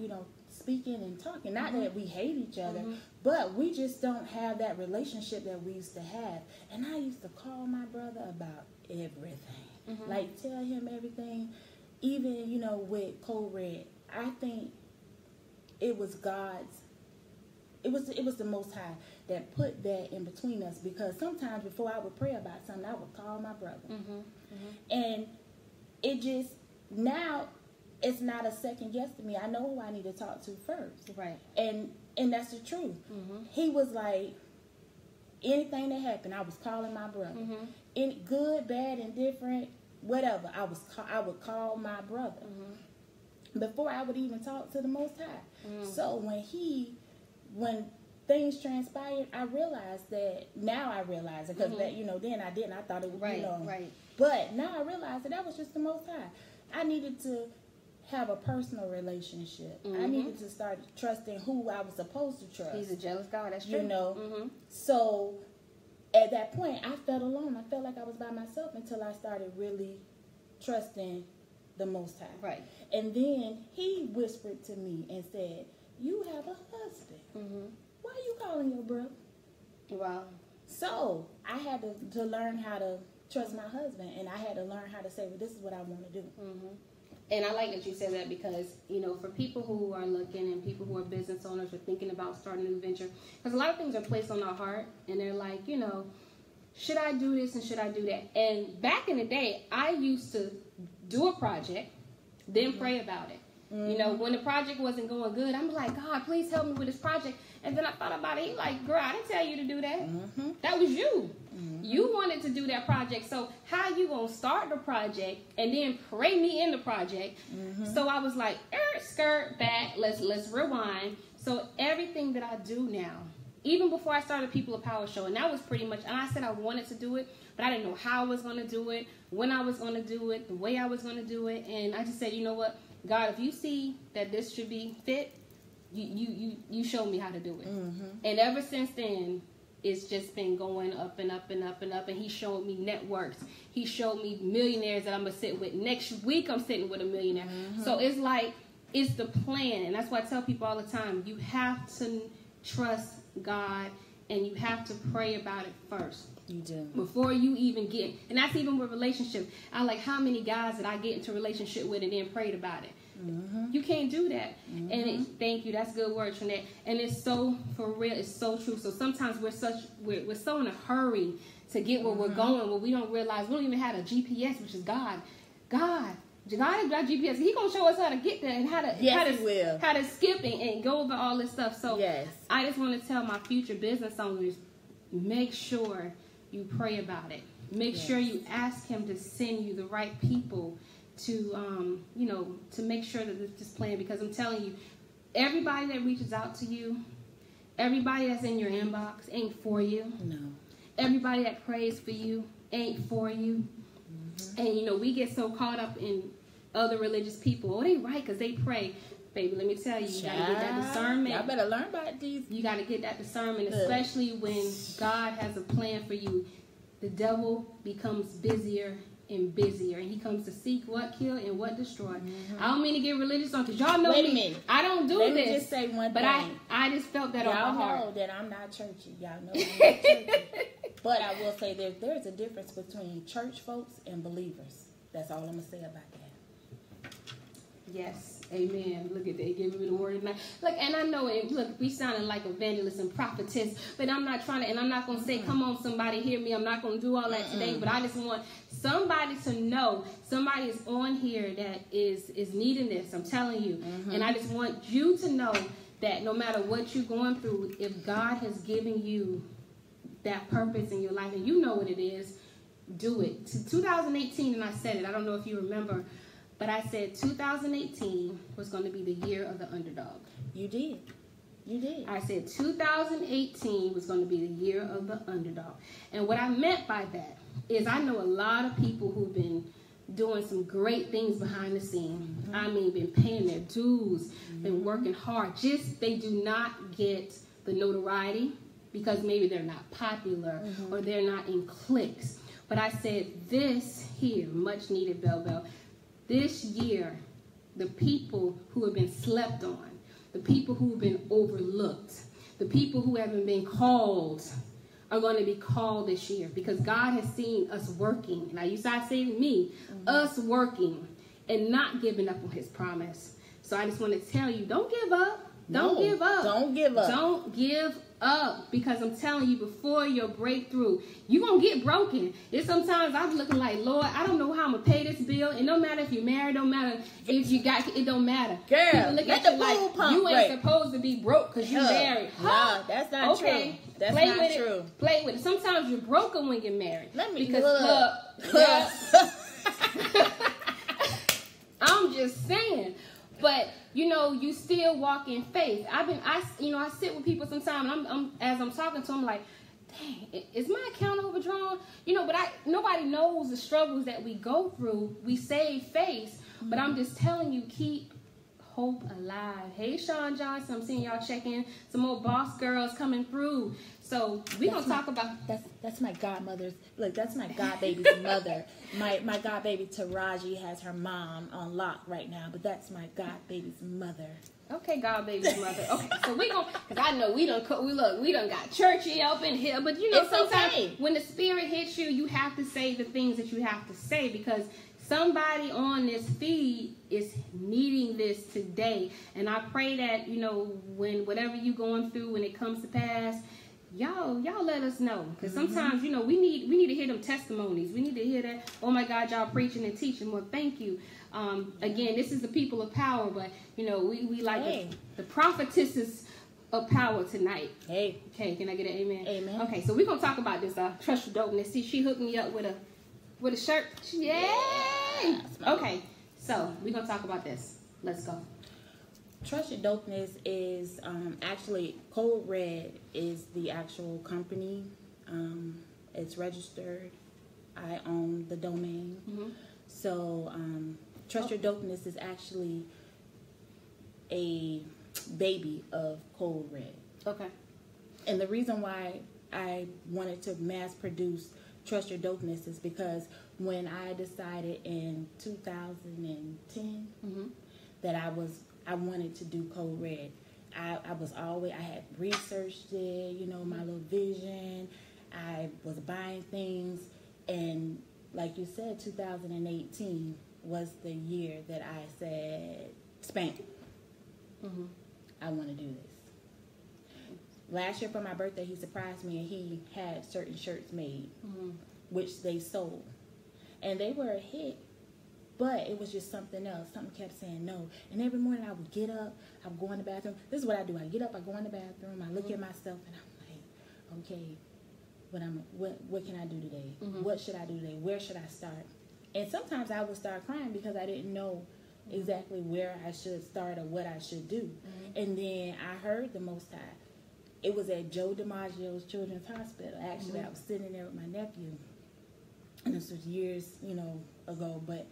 S2: speaking and talking. Not that we hate each other, but we just don't have that relationship that we used to have. And I used to call my brother about everything. Like, tell him everything. Even, with Code Red, I think it was it was the Most High that put that in between us, because sometimes before I would pray about something, I would call my brother. And it just, now it's not a second guess to me. I know who I need to talk to first.
S1: Right.
S2: And that's the truth. He was like, anything that happened, I was calling my brother. In good, bad, indifferent, whatever, I would call my brother before I would even talk to the Most High. So when things transpired, I realized that, now I realize it, because then I didn't. I thought it was,
S1: right.
S2: But now I realized that was just the Most High. I needed to have a personal relationship. I needed to start trusting who I was supposed to trust.
S1: He's a jealous God, that's true.
S2: So at that point, I felt alone. I felt like I was by myself until I started really trusting the Most High.
S1: Right.
S2: And then He whispered to me and said, you have a husband. Why are you calling your brother?
S1: Wow. So
S2: I had to learn how to trust my husband, and I had to learn how to say, well, this is what I want to do.
S1: And I like that you said that, because, for people who are looking, and people who are business owners or thinking about starting a new venture, because a lot of things are placed on our heart, and they're like, should I do this and should I do that? And back in the day, I used to do a project, then pray about it. When the project wasn't going good, I'm like, God, please help me with this project. And then I thought about it. He like, girl, I didn't tell you to do that. That was you. You wanted to do that project. So how you going to start the project and then pray me in the project? So I was like, skirt back. Let's rewind. So everything that I do now, even before I started People of Power Show, and that was pretty much, and I said I wanted to do it, but I didn't know how I was going to do it, when I was going to do it, the way I was going to do it. And I just said, you know what, God, if you see that this should be fit, you show me how to do it. And ever since then, it's just been going up and up and up and up. And He showed me networks. He showed me millionaires that I'm going to sit with. Next week, I'm sitting with a millionaire. So it's like, it's the plan. And that's why I tell people all the time, you have to trust God, and you have to pray about it first.
S2: You do. Before
S1: you even get, and that's even with relationships. I like, how many guys did I get into a relationship with and then prayed about it? You can't do that. And thank you, that's good word, Trinette. And it's so, for real, it's so true. So sometimes we're so in a hurry to get where we're going, where we don't realize we don't even have a GPS, which is God. God is our GPS. He gonna show us how to get there and how to skip and go over all this stuff. So I just want to tell my future business owners, make sure you pray about it. Make sure you ask Him to send you the right people to to make sure that this plan, because I'm telling you, everybody that reaches out to you, everybody that's in your inbox ain't for you.
S2: No.
S1: Everybody that prays for you ain't for you. And we get so caught up in other religious people. Oh, they right because they pray. Baby, let me tell you, you got to get that discernment.
S2: Y'all better learn about these.
S1: You got to get that discernment, especially when God has a plan for you. The devil becomes busier and busier, and he comes to seek, what, kill, and what, destroy. I don't mean to get religious on, because y'all know
S2: Wait a
S1: me.
S2: minute.
S1: I don't do
S2: Let
S1: this.
S2: me just say one
S1: but
S2: thing.
S1: I just felt that on my heart.
S2: Y'all know that I'm not churchy. Y'all know I'm not churchy. But I will say there's a difference between church folks and believers. That's all I'm going to say about that.
S1: Yes. Amen. Look at that. Giving me the word tonight. Look, and I know it. Look, we sounding like evangelists and prophetess, but I'm not trying to, and I'm not going to say, come on, somebody hear me. I'm not going to do all that today, but I just want somebody to know somebody is on here that is needing this. I'm telling you. And I just want you to know that no matter what you're going through, if God has given you that purpose in your life, and you know what it is, do it. To 2018, and I said it. I don't know if you remember, but I said 2018 was going to be the year of the underdog.
S2: You did. You did.
S1: I said 2018 was going to be the year of the underdog. And what I meant by that is I know a lot of people who've been doing some great things behind the scenes. I mean, been paying their dues, been working hard. Just they do not get the notoriety because maybe they're not popular or they're not in cliques. But I said this here, much needed bell. This year, the people who have been slept on, the people who have been overlooked, the people who haven't been called are going to be called this year because God has seen us working. Now, you start saying me, us working and not giving up on his promise. So I just want to tell you, don't give up. Don't give up.
S2: Don't give up.
S1: Don't give up, because I'm telling you, before your breakthrough, you're going to get broken. It's sometimes I'm looking like, Lord, I don't know how I'm going to pay this bill. And no matter if you're married, don't matter if you got, it don't matter.
S2: Girl,
S1: look
S2: let
S1: at
S2: the
S1: you like,
S2: pool pump
S1: you ain't
S2: break.
S1: supposed to be broke because you're married.
S2: No, that's not true. That's
S1: Play
S2: not
S1: with
S2: true.
S1: It. Play with it. Sometimes you're broken when you're married.
S2: Let me
S1: because look. I'm just saying. But you know, you still walk in faith. I sit with people sometimes. I'm as I'm talking to them, like, dang, is my account overdrawn? You know, but nobody knows the struggles that we go through. We save face, but I'm just telling you, keep hope alive. Hey, Sean Johnson, I'm seeing y'all checking. Some more boss girls coming through. So we gonna talk about
S2: that's my godmother's. Look, that's my god baby's mother. My god baby Taraji has her mom on lock right now, but that's my god baby's mother.
S1: Okay, God baby's mother. Okay, so we gonna, cause I know we done got churchy up in here, but you know,
S2: it's
S1: sometimes
S2: okay.
S1: When the spirit hits you, you have to say the things that you have to say, because somebody on this feed is needing this today. And I pray that, you know, when whatever you going through, when it comes to pass, y'all let us know, because sometimes, you know, we need to hear them testimonies. We need to hear that, oh my God, y'all preaching and teaching. Well, thank you. Again, this is the people of power, but you know, we like the prophetesses of power tonight.
S2: Hey.
S1: Okay, can I get an amen?
S2: Amen.
S1: Okay, so we're gonna talk about this trust your dopeness. See, she hooked me up with a shirt. Yay! Okay, so we're gonna talk about this. Let's go.
S2: Trust Your Dopeness is actually Code Red is the actual company. It's registered. I own the domain. So Trust Your Dopeness is actually a baby of Code Red. Okay. And the reason why I wanted to mass produce Trust Your Dopeness is because when I decided in 2010 that I wanted to do Code Red, I had researched it, you know, my little vision. I was buying things, and like you said, 2018 was the year that I said, Spank, I want to do this. Last year for my birthday, he surprised me, and he had certain shirts made, which they sold. And they were a hit, but it was just something else. Something kept saying no. And every morning I would get up, I would go in the bathroom. This is what I do. I get up, I go in the bathroom, I look at myself, and I'm like, okay, what can I do today? What should I do today? Where should I start? And sometimes I would start crying because I didn't know exactly where I should start or what I should do. And then I heard the Most High. It was at Joe DiMaggio's Children's Hospital. Actually, I was sitting there with my nephew. And this was years, you know, ago. But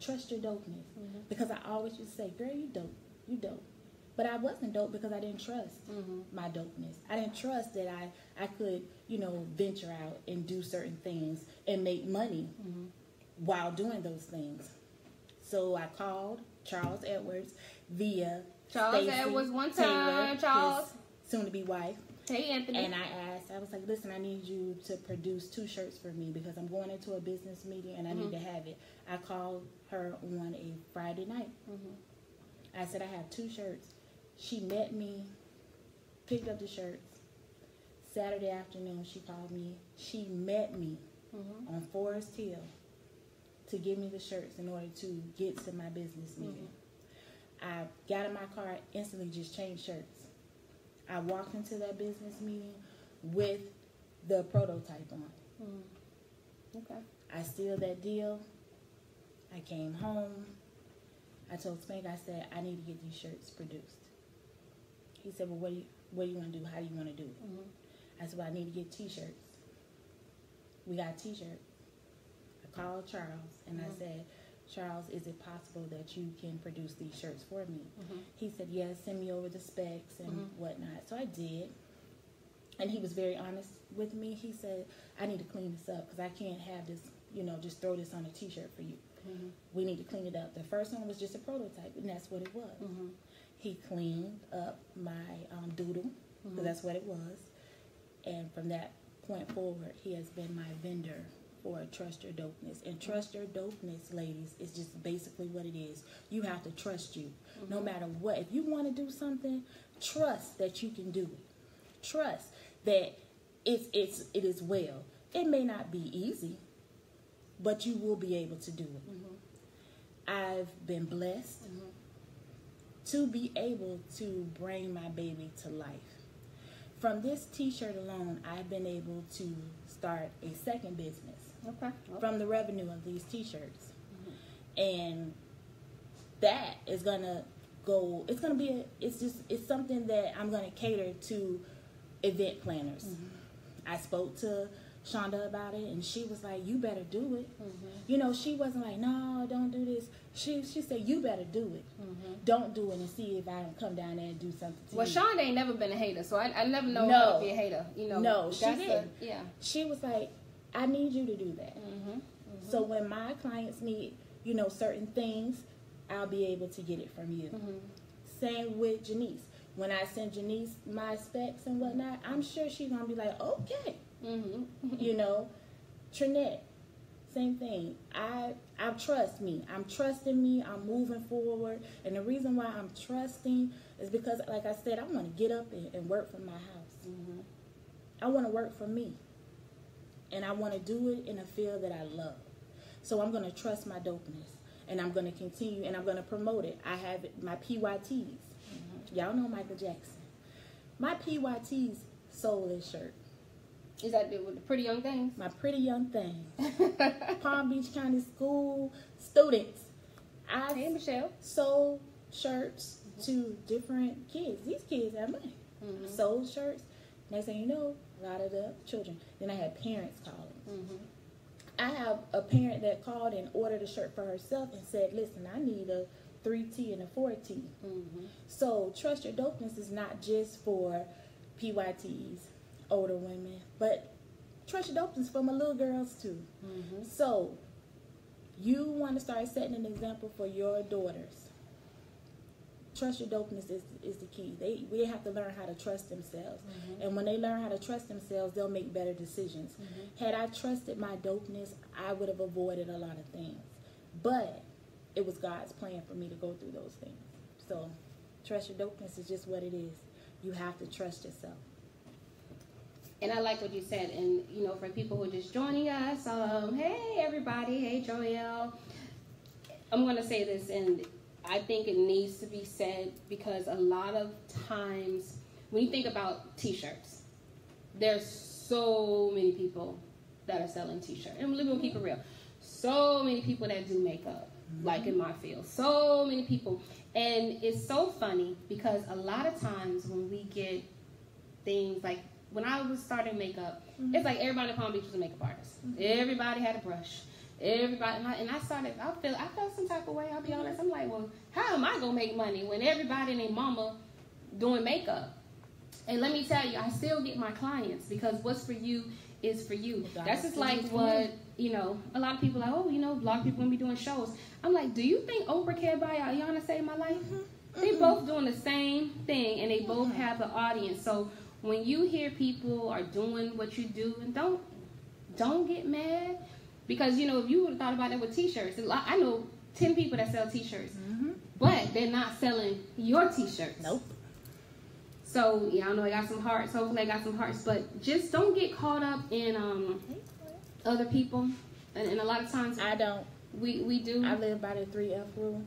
S2: trust your dopeness. Because I always used to say, girl, you dope. You dope. But I wasn't dope because I didn't trust my dopeness. I didn't trust that I could, venture out and do certain things and make money while doing those things. So I called Charles Edwards via
S1: Charles
S2: Stacey
S1: Edwards one
S2: Taylor,
S1: time, Charles.
S2: his soon-to-be wife.
S1: Hey, Anthony.
S2: And I was like, listen, I need you to produce 2 shirts for me because I'm going into a business meeting and I need to have it. I called her on a Friday night. I said, I have 2 shirts. She met me, picked up the shirts. Saturday afternoon, she called me. She met me on Forest Hill to give me the shirts in order to get to my business meeting. I got in my car, instantly just changed shirts. I walked into that business meeting with the prototype on.
S1: Okay.
S2: I sealed that deal. I came home. I told Spank, I said, I need to get these shirts produced. He said, well, what do you want to do? How do you want to do it? I said, well, I need to get T-shirts. We got T-shirts. I called Charles, and I said, Charles, is it possible that you can produce these shirts for me? He said, yes, send me over the specs and whatnot. So I did. And he was very honest with me. He said, I need to clean this up because I can't have this, just throw this on a T-shirt for you. We need to clean it up. The first one was just a prototype, and that's what it was. He cleaned up my doodle, because that's what it was. And from that point forward, he has been my vendor for Trust Your Dopeness. And Trust Your Dopeness, ladies, is just basically what it is. You have to trust you. No matter what. If you want to do something, trust that you can do it. Trust that it is well. It may not be easy, but you will be able to do it. I've been blessed to be able to bring my baby to life. From this T-shirt alone, I've been able to start a second business from the revenue of these T-shirts. And that is going to go, it's something that I'm going to cater to event planners. I spoke to Shonda about it, and she was like, you better do it. She wasn't like, no, don't do this. She said, you better do it. Don't do it and see if I can come down there and do something to you.
S1: Well, Shonda ain't never been a hater, so I never know how to be a hater.
S2: No, she didn't.
S1: Yeah.
S2: She was like, I need you to do that. So when my clients need, certain things, I'll be able to get it from you. Same with Janice. When I send Janice my specs and whatnot, I'm sure she's going to be like, okay. Trinette, same thing. I trust me. I'm trusting me. I'm moving forward. And the reason why I'm trusting is because, like I said, I want to get up and work from my house. I want to work for me. And I want to do it in a field that I love. So I'm going to trust my dopeness. And I'm going to continue, and I'm going to promote it. I have my PYTs. Y'all know Michael Jackson. My PYTs sold this shirt.
S1: Is that with the Pretty Young Things?
S2: My Pretty Young Things. Palm Beach County School students.
S1: Hey, Michelle.
S2: Sold shirts to different kids. These kids have money. Sold shirts. Next thing you know, a lot of the children. Then I had parents calling. I have a parent that called and ordered a shirt for herself and said, listen, I need a 3T and a 4T. So Trust Your Dopeness is not just for PYTs, older women, but Trust Your Dopeness for my little girls too. So you want to start setting an example for your daughters. Trust Your Dopeness is the key. They have to learn how to trust themselves. And when they learn how to trust themselves, they'll make better decisions. Had I trusted my dopeness, I would have avoided a lot of things. But it was God's plan for me to go through those things. So Trust Your Dopeness is just what it is. You have to trust yourself.
S1: And I like what you said. And, for people who are just joining us, hey, everybody. Hey, Joelle. I'm going to say this, and I think it needs to be said because a lot of times when you think about T-shirts, there's so many people that are selling T-shirts. And we're going to keep it real. So many people that do makeup, like in my field. So many people. And it's so funny because a lot of times when we get things like, when I was starting makeup, it's like everybody in Palm Beach was a makeup artist. Everybody had a brush. Everybody, and I felt some type of way, I'll be honest. I'm like, well, how am I going to make money when everybody and their mama doing makeup. And let me tell you, I still get my clients because what's for you is for you. That's just like what, you know, a lot of people are like, oh, you know, a lot of people going to be doing shows. I'm like, do you think Oprah cared about Ayana Saved My Life? They both doing the same thing, and they both have the audience. So when you hear people are doing what you do, and don't get mad, because, you know, if you would have thought about it with T-shirts, I know 10 people that sell T-shirts, but they're not selling your T-shirts.
S2: Nope.
S1: So, yeah, I know I got some hearts. Hopefully I got some hearts. But just don't get caught up in other people. And a lot of times...
S2: I don't.
S1: We do.
S2: I live by the 3F rule.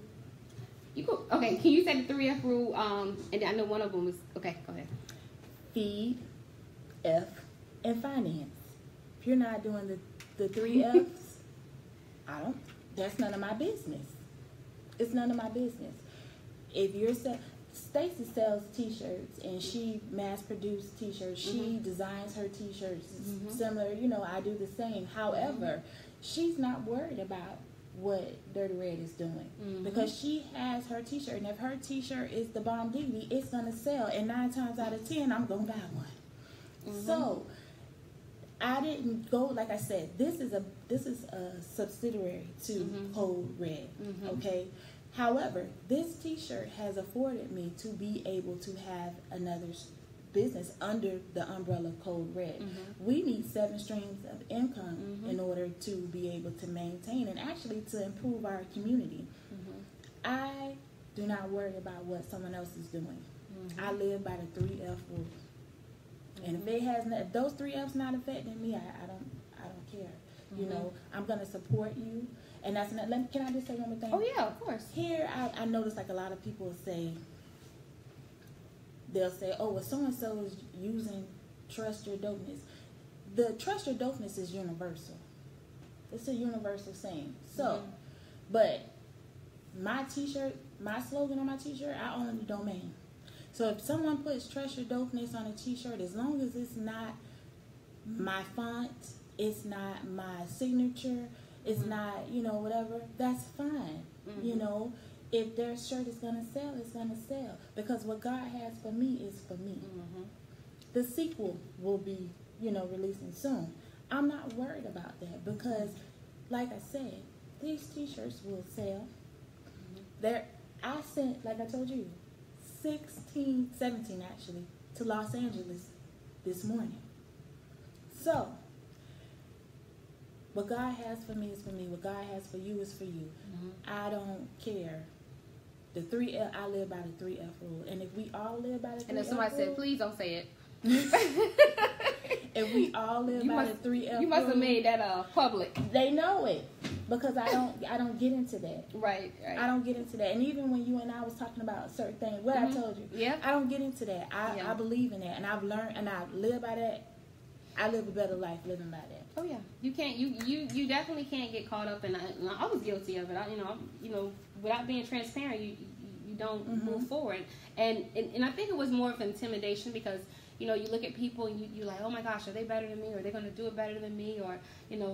S1: You go, okay, can you say the 3F rule? And I know one of them was... Okay, go ahead.
S2: Feed, F, and finance. If you're not doing the 3 F's, that's none of my business. It's none of my business. If you're... Stacy sells T-shirts, and she mass-produces T-shirts. She designs her T-shirts similar. You know, I do the same. However, she's not worried about what Dirty Red is doing because she has her T-shirt, and if her T-shirt is the bomb diggity, it's gonna sell. And 9 times out of 10, I'm gonna buy one. So I didn't go, like I said. This is a subsidiary to Code Red. Okay. However, this T-shirt has afforded me to be able to have another business under the umbrella of Code Red. We need 7 streams of income in order to be able to maintain and actually to improve our community. I do not worry about what someone else is doing. I live by the 3F rule. And if those 3 F's not affecting me, I don't care. You know, I'm gonna support you. And that's not, can I just say one more thing?
S1: Oh, yeah, of course.
S2: Here, I notice like a lot of people they'll say, oh, well, so-and-so is using Trust Your Dopeness. The Trust Your Dopeness is universal. It's a universal saying. So, but my T-shirt, my slogan on my T-shirt, I own the domain. So if someone puts Trust Your Dopeness on a T-shirt, as long as it's not my font, it's not my signature, it's not, you know, whatever, that's fine. You know, if their shirt is going to sell, it's going to sell. Because what God has for me is for me. The sequel will be, you know, releasing soon. I'm not worried about that because, like I said, these T-shirts will sell. I sent, like I told you, 17 actually, to Los Angeles this morning. So, what God has for me is for me. What God has for you is for you. I don't care. The 3F, I live by the 3F rule. And if we all live by the 3F rule... And if somebody
S1: said, please don't say it.
S2: If we all live by the 3F rule...
S1: You must have made that public.
S2: They know it. Because I don't get into that.
S1: Right.
S2: I don't get into that. And even when you and I was talking about certain things, what I told you, I don't get into that. I believe in that. And I've learned, and I live by that. I live a better life living by that.
S1: Oh yeah, you can't. You definitely can't get caught up in. I was guilty of it. Without being transparent, you don't move forward. And I think it was more of intimidation because you look at people and you're like, oh my gosh, are they better than me? Or are they going to do it better than me? Or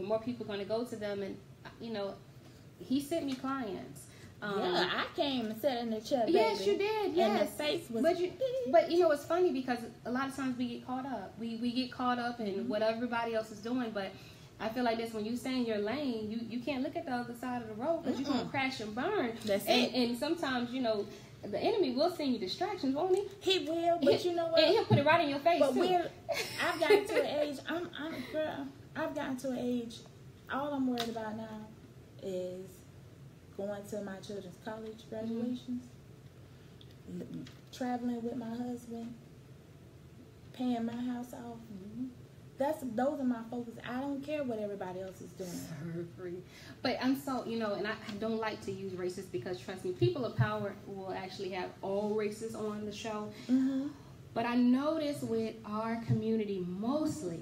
S1: more people are going to go to them. And he sent me clients.
S2: I came and sat in the chair, baby.
S1: Yes, you did. Yes,
S2: and the face was.
S1: But it's funny because a lot of times we get caught up. We get caught up in what everybody else is doing. But I feel like this: when you stay in your lane, you can't look at the other side of the road because you're gonna crash and burn.
S2: That's it.
S1: And sometimes the enemy will send you distractions, won't he?
S2: He will, but you know what?
S1: And he'll put it right in your face
S2: but
S1: too.
S2: I've gotten to an age. I've gotten to an age. All I'm worried about now is going to my children's college graduations, traveling with my husband, paying my house off. Those are my focus. I don't care what everybody else is doing.
S1: But I'm so, and I don't like to use racist because, trust me, people of power will actually have all races on the show. But I notice with our community, mostly,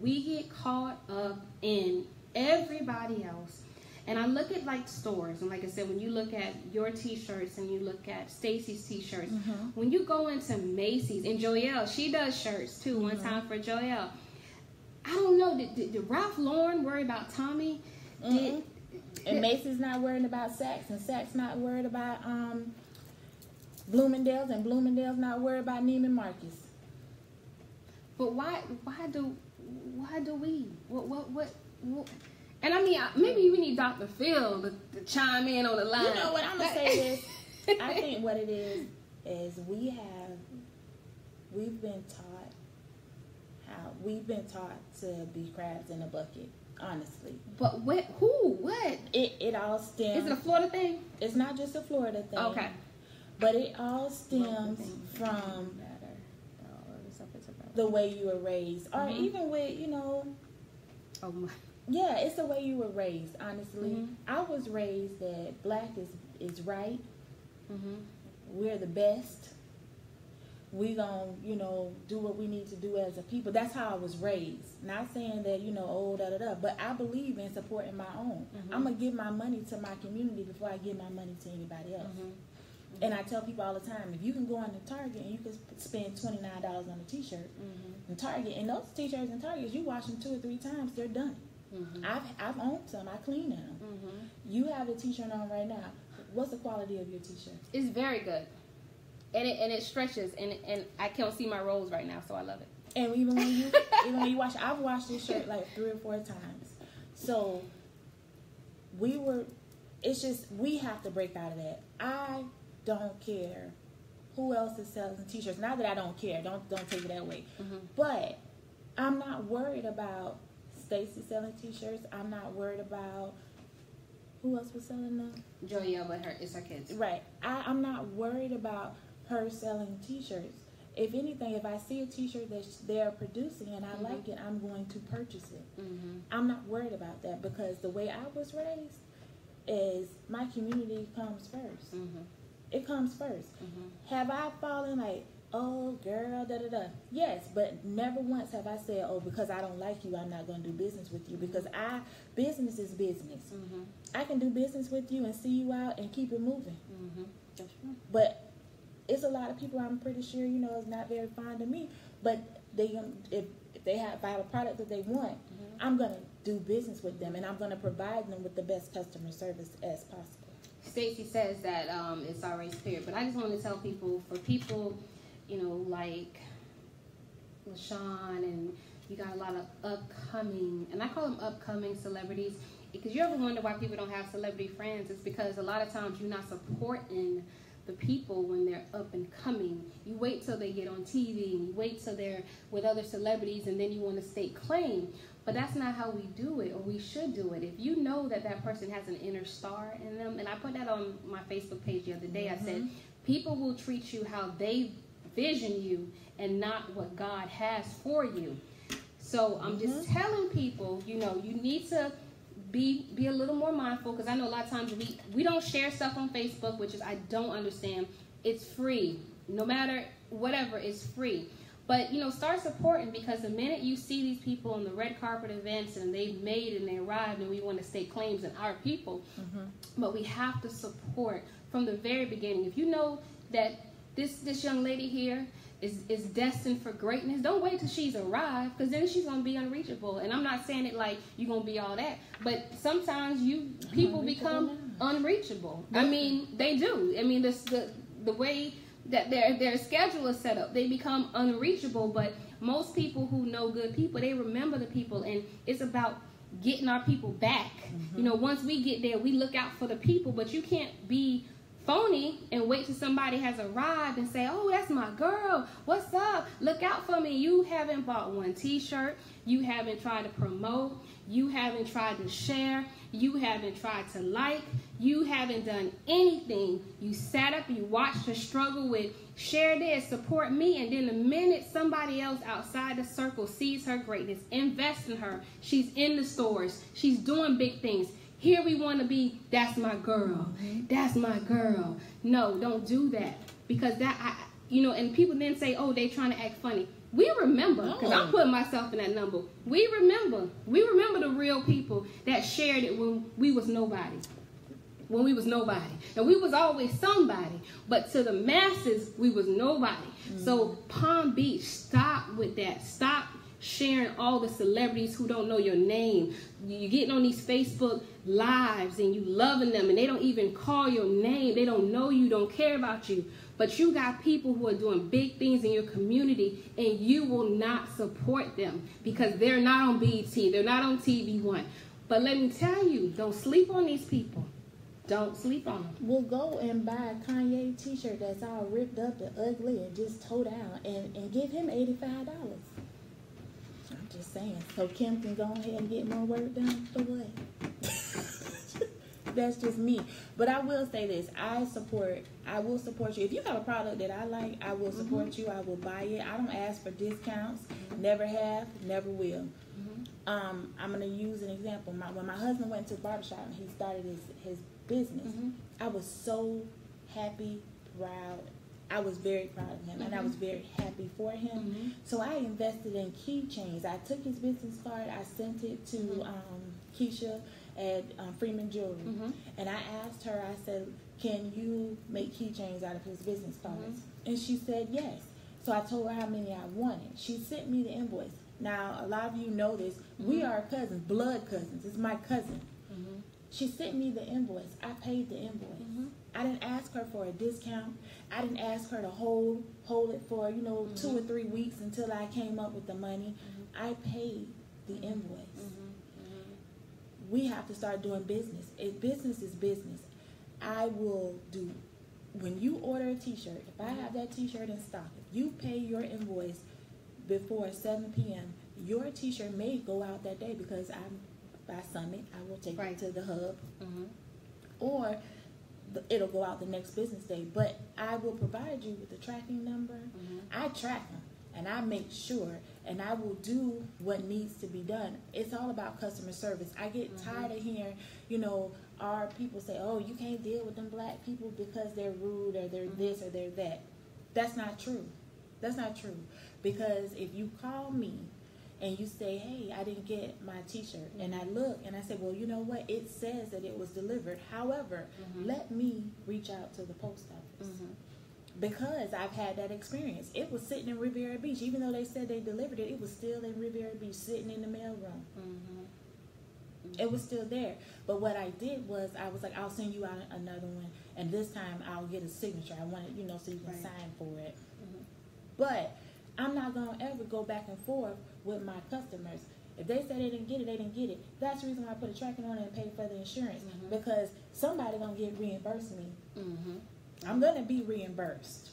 S1: we get caught up in everybody else. And I look at like stores, and like I said, when you look at your T-shirts and you look at Stacy's T-shirts, when you go into Macy's, and Joelle, she does shirts too, one time for Joelle. I don't know, did Ralph Lauren worry about Tommy?
S2: And Macy's not worried about Saks, and Saks not worried about Bloomingdale's, and Bloomingdale's not worried about Neiman Marcus.
S1: But why do we? What? And I mean, maybe we need Dr. Phil to chime in on the line.
S2: You know what, I'm going to say this. I think what it is we've been taught to be crabs in a bucket, honestly.
S1: But what?
S2: It all stems.
S1: Is it a Florida thing?
S2: It's not just a Florida thing.
S1: Okay.
S2: But it all stems from the way you were raised. Or even with,
S1: Oh my.
S2: Yeah, it's the way you were raised, honestly. I was raised that black is right. We're the best. We gonna, do what we need to do as a people. That's how I was raised. Not saying that, but I believe in supporting my own. I'm gonna give my money to my community before I give my money to anybody else. And I tell people all the time, if you can go on to Target and you can spend $29 on a t-shirt in Target, and those t-shirts in Target, you wash them 2 or 3 times, they're done. I've owned some. I clean them. You have a t-shirt on right now. What's the quality of your t-shirt?
S1: It's very good, and it stretches, and I can't see my rolls right now, so I love it. And
S2: even when you wash, I've washed this shirt like 3 or 4 times. So we have to break out of that. I don't care who else is selling t-shirts. Not that I don't care. Don't take it that way. But I'm not worried about Stacy selling t-shirts. I'm not worried about who else was selling them.
S1: Joya, but it's her kids.
S2: Right. I'm not worried about her selling t-shirts. If anything, if I see a t-shirt that they're producing and I like it, I'm going to purchase it. I'm not worried about that because the way I was raised is my community comes first. It comes first. Have I fallen like, oh, girl, da-da-da? Yes, but never once have I said, oh, because I don't like you, I'm not going to do business with you. Because business is business. I can do business with you and see you out and keep it moving.
S1: That's true.
S2: But it's a lot of people I'm pretty sure, is not very fond of me. But if I have a product that they want, I'm going to do business with them. And I'm going to provide them with the best customer service as possible.
S1: Stacy says that it's already spirit, but I just want to tell people, for people, like Lashon, and you got a lot of upcoming, and I call them upcoming celebrities, because you ever wonder why people don't have celebrity friends? It's because a lot of times you're not supporting the people when they're up and coming. You wait till they get on TV, and you wait till they're with other celebrities, and then you want to stake claim. But that's not how we do it, or we should do it. If you know that person has an inner star in them, and I put that on my Facebook page the other day, I said, people will treat you how they vision you and not what God has for you. So I'm just telling people, you need to be a little more mindful, because I know a lot of times we don't share stuff on Facebook, which is, I don't understand. It's free. No matter whatever, it's free. But, start supporting, because the minute you see these people on the red carpet events and they've made and they arrived, and we want to stake claims in our people, but we have to support from the very beginning. If you know that this young lady here is destined for greatness, don't wait till she's arrived, because then she's going to be unreachable. And I'm not saying it like you're going to be all that, but sometimes people become unreachable. I mean, they do. I mean, the way that their schedule is set up, they become unreachable. But most people who know good people, they remember the people, and it's about getting our people back. Once we get there, we look out for the people, but you can't be phony and wait till somebody has arrived and say, oh, that's my girl, what's up, look out for me. You haven't bought one t-shirt, you haven't tried to promote, you haven't tried to share, you haven't tried to like, you haven't done anything. You sat up, you watched her struggle with share this, support me, and then the minute somebody else outside the circle sees her greatness, invest in her, she's in the stores, she's doing big things. Here we want to be, that's my girl. That's my girl. No, don't do that. Because and people then say, oh, they trying to act funny. We remember, because I'm putting myself in that number. We remember the real people that shared it when we was nobody. When we was nobody. And we was always somebody. But to the masses, we was nobody. So Palm Beach, stop with that. Stop sharing all the celebrities who don't know your name. You're getting on these Facebook lives and you loving them, and they don't even call your name. They don't know you, don't care about you. But you got people who are doing big things in your community, and you will not support them because they're not on BT, they're not on TV1. But let me tell you, don't sleep on these people. Don't sleep on them.
S2: We'll go and buy a Kanye t-shirt that's all ripped up and ugly and just towed down and give him $85. I'm just saying. So Kim can go ahead and get more work done for what? That's just me. But I will say this. I will support you. If you have a product that I like, I will support you. I will buy it. I don't ask for discounts. Never have, never will. I'm going to use an example. When my husband went to the barbershop and he started his business, I was so happy, proud. I was very proud of him, and I was very happy for him. So I invested in keychains. I took his business card. I sent it to Keisha at Freeman Jewelry, and I asked her, I said, can you make keychains out of his business cards? And she said yes. So I told her how many I wanted. She sent me the invoice. Now, a lot of you know this. We are cousins, blood cousins. It's my cousin. She sent me the invoice. I paid the invoice. I didn't ask her for a discount. I didn't ask her to hold it for, 2 or 3 weeks until I came up with the money. I paid the invoice. We have to start doing business. If business is business, I will do. When you order a t-shirt, if I have that t-shirt in stock, if you pay your invoice before 7 p.m., your t-shirt may go out that day because by Summit, I will take it to the hub, or it'll go out the next business day. But I will provide you with the tracking number. I track them, and I make sure, and I will do what needs to be done. It's all about customer service. I get tired of hearing, our people say, oh, you can't deal with them black people because they're rude or they're this or they're that. That's not true. That's not true. Because if you call me and you say, hey, I didn't get my t-shirt, and I look and I say, well, you know what? It says that it was delivered. However, let me reach out to the post office. Because I've had that experience. It was sitting in Riviera Beach. Even though they said they delivered it, it was still in Riviera Beach, sitting in the mailroom. It was still there. But what I did was, I was like, I'll send you out another one, and this time I'll get a signature. I want it, so you can sign for it. But I'm not going to ever go back and forth with my customers. If they say they didn't get it, they didn't get it. That's the reason why I put a tracking on it and pay for the insurance. Because somebody going to get reimbursed me. I'm going to be reimbursed.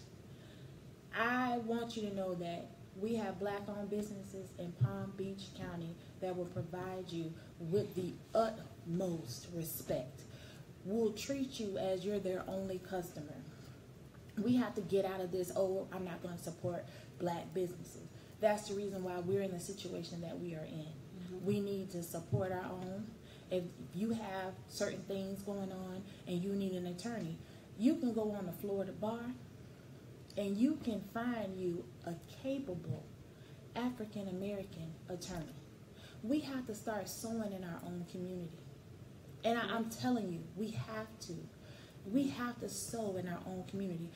S2: I want you to know that we have black-owned businesses in Palm Beach County that will provide you with the utmost respect. Will treat you as you're their only customer. We have to get out of this, oh, I'm not going to support black businesses. That's the reason why we're in the situation that we are in. We need to support our own. If you have certain things going on and you need an attorney, you can go on the Florida bar and you can find you a capable African-American attorney. We have to start sowing in our own community. And I'm telling you, we have to. We have to sow in our own community.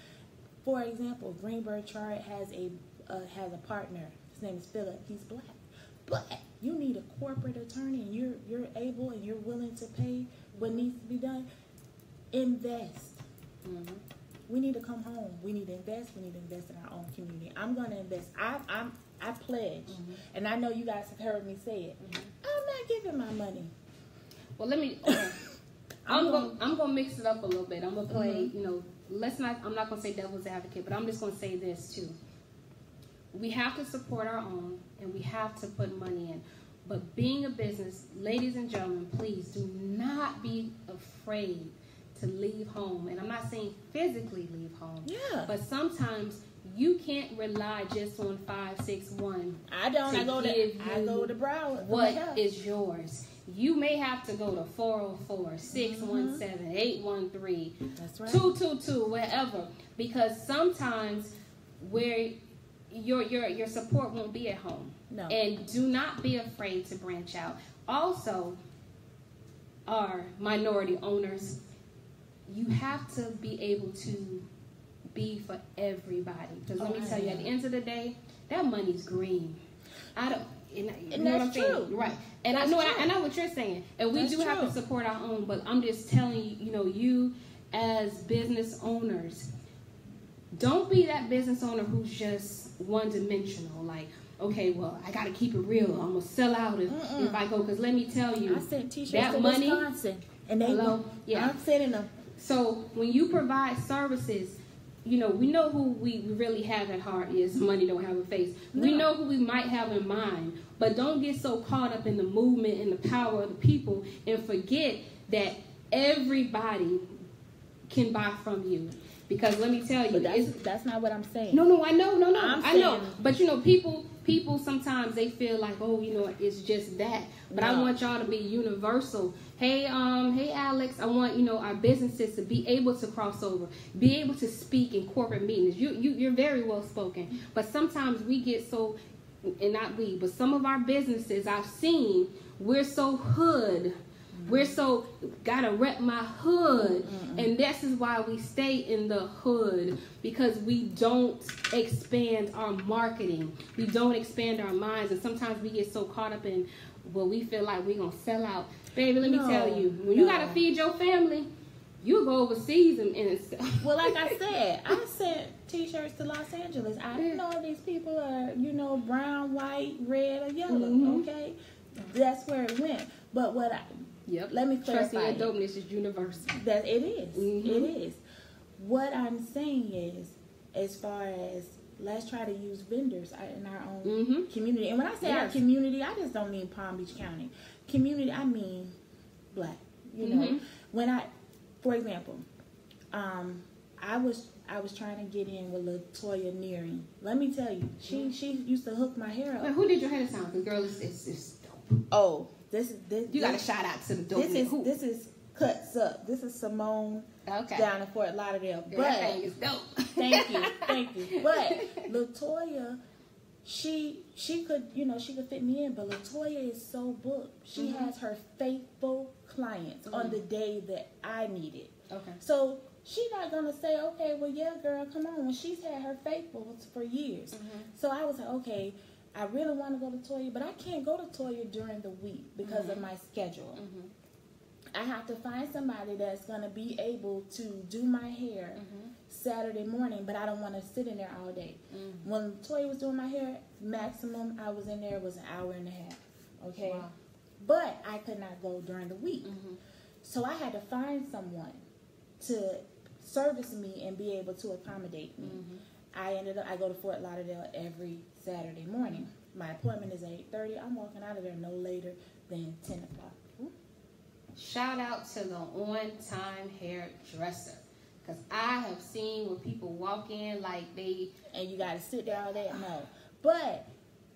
S2: For example, Greenberg Chart has a partner. His name is Philip. He's black. But you need a corporate attorney, and you're able and you're willing to pay what needs to be done. Invest. We need to come home. We need to invest. We need to invest in our own community. I'm going to invest. I pledge, and I know you guys have heard me say it. I'm not giving my money.
S1: Well, let me. I'm gonna mix it up a little bit. I'm gonna play. I'm not gonna say devil's advocate, but I'm just gonna say this too. We have to support our own, and we have to put money in. But being a business, ladies and gentlemen, please do not be afraid to leave home. And I'm not saying physically leave home.
S2: Yeah.
S1: But sometimes you can't rely just on 561.
S2: I don't. I go to Broward.
S1: What is yours? You may have to go to 404, 617, 813,
S2: that's right,
S1: 222, wherever, because sometimes where your support won't be at home.
S2: No.
S1: And do not be afraid to branch out. Also, our minority owners, you have to be able to be for everybody. Because let me tell you, at the end of the day, that money's green.
S2: And that's true.
S1: Right. And I know what you're saying. And we do have to support our own, but I'm just telling you, you as business owners, Don't be that business owner who's just one-dimensional. Like, okay, well, I got to keep it real. I'm going to sell out if I go. Because let me tell you,
S2: I sent t-shirts
S1: that
S2: to
S1: money,
S2: Wisconsin. And they I'm sending them.
S1: So when you provide services, you know, we know who we really have at heart is money don't have a face. No. We know who we might have in mind. But don't get so caught up in the movement and the power of the people and forget that everybody can buy from you. Because let me tell you,
S2: that's not what I'm saying.
S1: No, I know. I know. But you know, people sometimes they feel like, oh, you know, it's just that. But I want y'all to be universal. Hey, Alex, I want, you know, our businesses to be able to cross over, be able to speak in corporate meetings. You're very well spoken. But sometimes we get so, and not we, but some of our businesses I've seen, we're so hood. We're so gotta rep my hood, and this is why we stay in the hood, because we don't expand our marketing, we don't expand our minds, and sometimes we get so caught up in, well, we feel like we're gonna sell out. Baby, let me tell you, when you gotta feed your family, you go overseas and
S2: well, like I said, I sent t-shirts to Los Angeles. I didn't know if these people are, you know, brown, white, red, or yellow. Okay, that's where it went. But let me clarify.
S1: Trusting your dopeness is universal.
S2: That it is. It is. What I'm saying is, as far as let's try to use vendors in our own community. And when I say our community, I just don't mean Palm Beach County. Community, I mean Black. You know, for example, I was trying to get in with LaToya Nearing. Let me tell you, she used to hook my hair up.
S1: Wait, who did your hair sound? Because girl, it's dope.
S2: Oh.
S1: You got a shout out to the dope.
S2: This is Cuts Up. This is Simone down in Fort Lauderdale.
S1: Girl, that thing is dope.
S2: Thank you. But LaToya, she could, you know, she could fit me in. But LaToya is so booked. She has her faithful clients on the day that I need it. Okay. So she's not gonna say, okay, well, yeah, girl, come on. When she's had her faithfuls for years. So I was like, okay. I really want to go to Toya, but I can't go to Toya during the week because of my schedule. I have to find somebody that's going to be able to do my hair Saturday morning, but I don't want to sit in there all day. When Toya was doing my hair, maximum I was in there was an hour and a half. Okay? Wow. But I could not go during the week. So I had to find someone to service me and be able to accommodate me. I go to Fort Lauderdale every Saturday morning. My appointment is at 8:30. I'm walking out of there no later than 10 o'clock.
S1: Shout out to the on-time hairdresser. Because I have seen when people walk in like they...
S2: And you got to sit there all day. No. But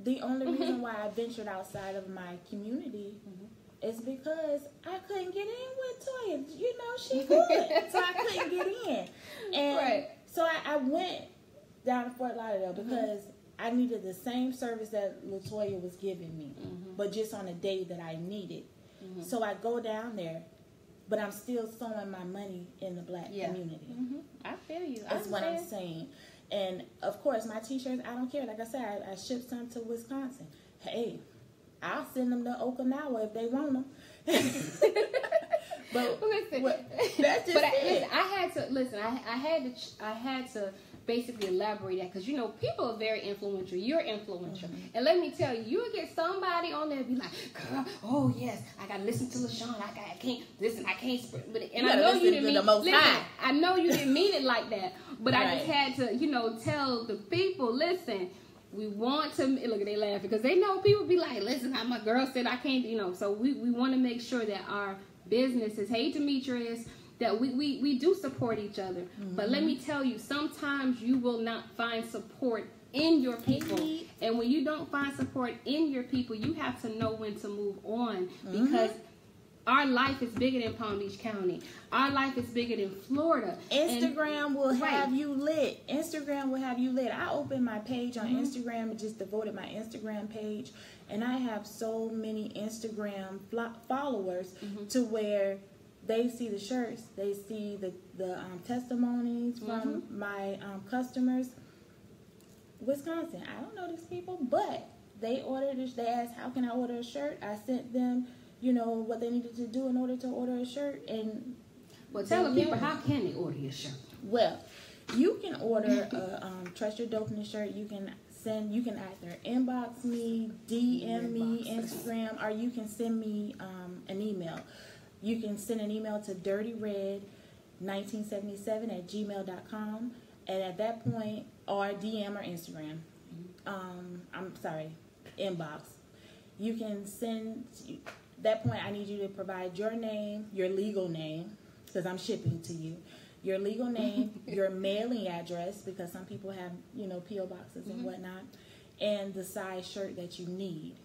S2: the only reason why I ventured outside of my community is because I couldn't get in with Toya. You know, she could. So I couldn't get in. And so I went down to Fort Lauderdale because I needed the same service that LaToya was giving me, but just on a day that I needed. So I go down there, but I'm still sowing my money in the Black community.
S1: I feel you.
S2: That's what I'm saying. And of course, my t-shirts, I don't care. Like I said, I shipped some to Wisconsin. Hey, I'll send them to Okinawa if they want them. But
S1: listen,
S2: that's just it.
S1: I had to basically elaborate that because, you know, people are very influential. You're influential. And let me tell you, you'll get somebody on there and be like, girl, oh yes, I got to listen to Lashon. I can't listen. I can't spread. But, and I know you didn't mean it. I know you didn't mean it like that. But I just had to, you know, tell the people, listen, we want to, look at they laughing because they know people be like, listen, my girl said I can't, you know, so we want to make sure that our businesses, hey Demetrius, that we do support each other. But let me tell you, sometimes you will not find support in your people. And when you don't find support in your people, you have to know when to move on because our life is bigger than Palm Beach County. Our life is bigger than Florida.
S2: Instagram will have you lit. Instagram will have you lit. I opened my page on Instagram and just devoted my Instagram page. And I have so many Instagram followers to where they see the shirts, they see the testimonies from my customers. Wisconsin, I don't know these people, but they ordered this. They asked, how can I order a shirt? I sent them, you know, what they needed to do in order to order a shirt. And
S1: well, tell the people, how can they order your shirt?
S2: Well, You can order a Trust Your Dopeness shirt. You can either inbox me, DM me, Instagram, or you can send me an email. You can send an email to dirtyred1977@gmail.com, and at that point, or DM or Instagram. Inbox. You can send. That point, I need you to provide your name, your legal name, because I'm shipping to you. Your legal name, your mailing address, because some people have, P.O. boxes and whatnot, and the size shirt that you need.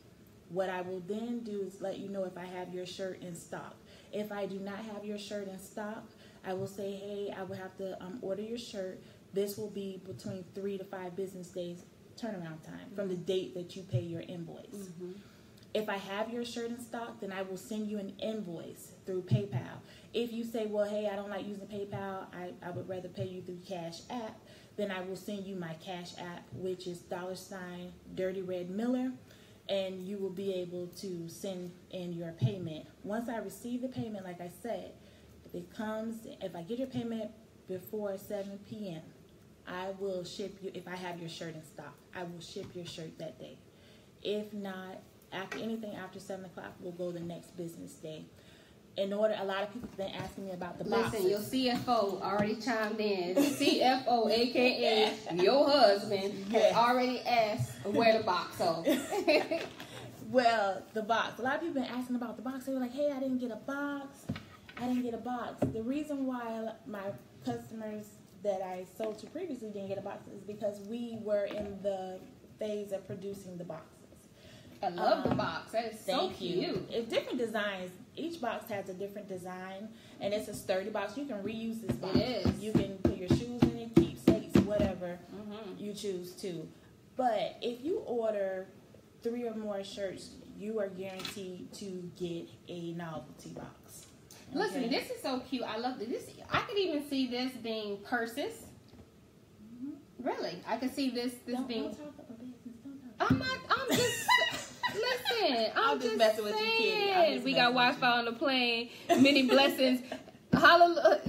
S2: What I will then do is let you know if I have your shirt in stock. If I do not have your shirt in stock, I will say, hey, I will have to order your shirt. This will be between 3 to 5 business days turnaround time from the date that you pay your invoice. If I have your shirt in stock, then I will send you an invoice through PayPal. If you say, well, hey, I don't like using PayPal, I would rather pay you through Cash App, then I will send you my Cash App, which is $DirtyRedMiller, and you will be able to send in your payment. Once I receive the payment, like I said, if I get your payment before 7 p.m., I will ship you, if I have your shirt in stock, I will ship your shirt that day. If not, anything after 7 o'clock will go the next business day. A lot of people have been asking me about the boxes.
S1: Listen, your CFO already chimed in. CFO, a.k.a. your husband, has already asked where the box is.
S2: Well, the box. A lot of people have been asking about the box. They were like, hey, I didn't get a box. The reason why my customers that I sold to previously didn't get a box is because we were in the phase of producing the boxes.
S1: I love the box. That is so cute.
S2: It's different designs. Each box has a different design, and it's a sturdy box. You can reuse this box.
S1: It is.
S2: You can put your shoes in it, keepsakes, whatever you choose to. But if you order 3 or more shirts, you are guaranteed to get a novelty box. Okay?
S1: Listen, this is so cute. I love this. I could even see this being purses. Really, I could see this being.
S2: Don't talk about business. Don't talk.
S1: I'm not. I'm just. Listen, I'm just
S2: messing with you, kid.
S1: We got Wi-Fi on the plane. Many blessings. Hallelujah.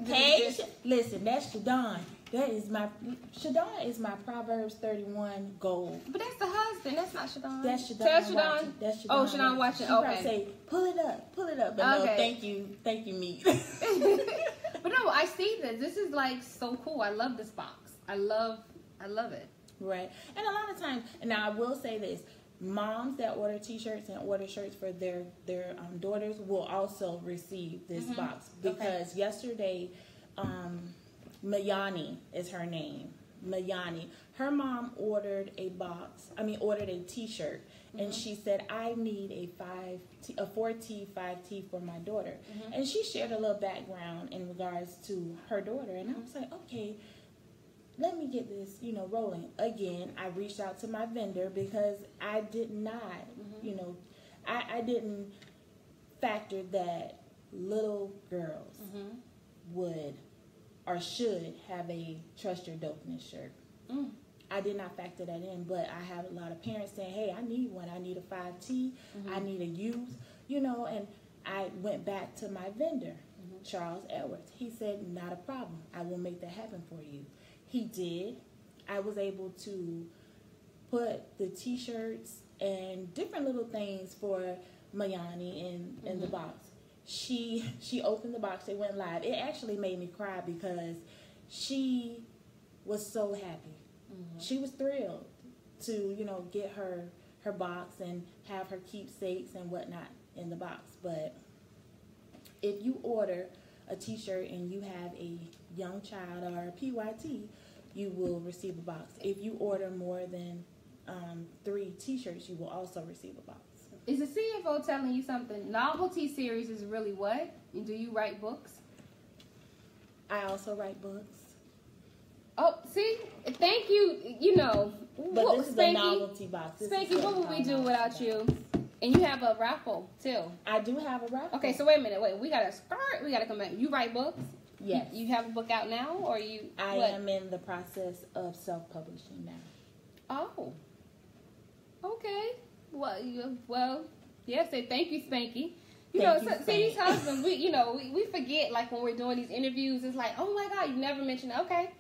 S2: Hey, listen, that's Shadon. Shadon is my Proverbs 31 goal.
S1: But that's the husband. That's not Shadon.
S2: That's Shadon.
S1: Tell Shadon.
S2: That's Shadon.
S1: Oh, Shadon watching. Okay.
S2: Say, pull it up. But no, thank you, me.
S1: But no, I see this. This is like so cool. I love this box. I love it.
S2: Right. And a lot of times, and now I will say this, moms that order t-shirts and order shirts for their daughters will also receive this box. Because yesterday, Mayani is her name. Mayani. Her mom ordered a t-shirt, and she said, I need a 4T, 5T for my daughter. And she shared a little background in regards to her daughter, and I was like, okay, let me get this, rolling. Again, I reached out to my vendor because I did not, I didn't factor that little girls would or should have a Trust Your Dopeness shirt. I did not factor that in, but I have a lot of parents saying, hey, I need one. I need a 5T. I need a youth, and I went back to my vendor, Charles Edwards. He said, not a problem. I will make that happen for you. He did. I was able to put the t-shirts and different little things for Mayani in the box. She opened the box. It went live. It actually made me cry because she was so happy. She was thrilled to, get her box and have her keepsakes and whatnot in the box. But if you order a t-shirt and you have a young child or a PYT, you will receive a box. If you order more than 3 t-shirts, you will also receive a box.
S1: Is the CFO telling you something? Novelty series is really what? Do you write books?
S2: I also write books.
S1: Oh, see? Thank you.
S2: But this is a novelty box.
S1: Spanky, what would we do without you? And you have a raffle, too.
S2: I do have a raffle.
S1: Okay, so wait a minute. We got to start. We got to come back. You write books?
S2: Yes.
S1: You have a book out now, or you?
S2: I am in the process of self-publishing now.
S1: Oh. Okay. Well, yeah. Say thank you, Spanky. See these husbands. We forget, like when we're doing these interviews, it's like, oh my God, you never mentioned. Okay,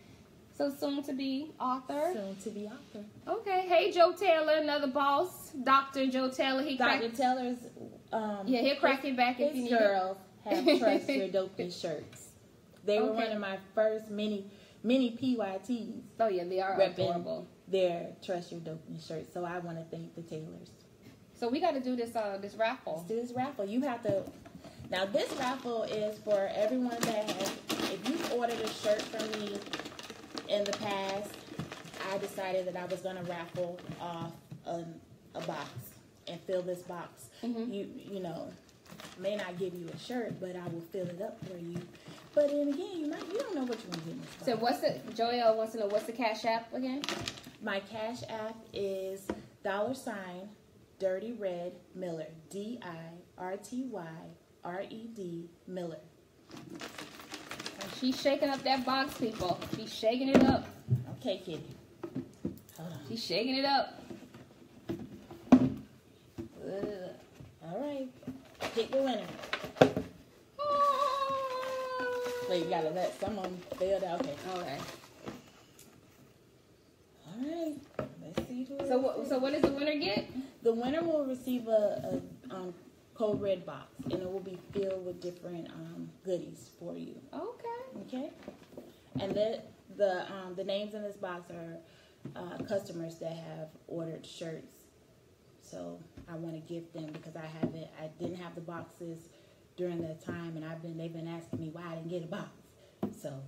S1: So soon to be author.
S2: Soon to be author.
S1: Okay. Hey, Joe Taylor, another boss. Dr. Joe Taylor.
S2: Dr. Taylor's.
S1: He'll crack it back if you need it.
S2: His girls have Trust Your Dopest shirts. They were one of my first mini PYTs.
S1: Oh yeah, they are adorable.
S2: Their Trust Your Dopest shirts. So I want to thank the Taylors.
S1: So we got to do this raffle.
S2: Let's do this raffle. You have to. Now this raffle is for everyone that has. If you've ordered a shirt from me in the past, I decided that I was going to raffle off a box and fill this box.
S1: Mm-hmm.
S2: You know, may not give you a shirt, but I will fill it up for you. But then again, you don't know what you're going to get in this box.
S1: So Joelle wants to know, what's the Cash App again?
S2: My Cash App is $Dirty Red Miller. DIRTYRED Miller.
S1: And she's shaking up that box, people. She's shaking it up.
S2: Okay, kitty. Hold on.
S1: She's shaking it up.
S2: All right. Pick the winner. Wait, you gotta let some of them fail out. Okay.
S1: All right.
S2: All right. Let's see who.
S1: So what does the winner get?
S2: The winner will receive a Code Red box, and it will be filled with different goodies for you.
S1: Okay.
S2: Okay. And the names in this box are customers that have ordered shirts. So I want to gift them because I didn't have the boxes during that time, and they've been asking me why I didn't get a box. So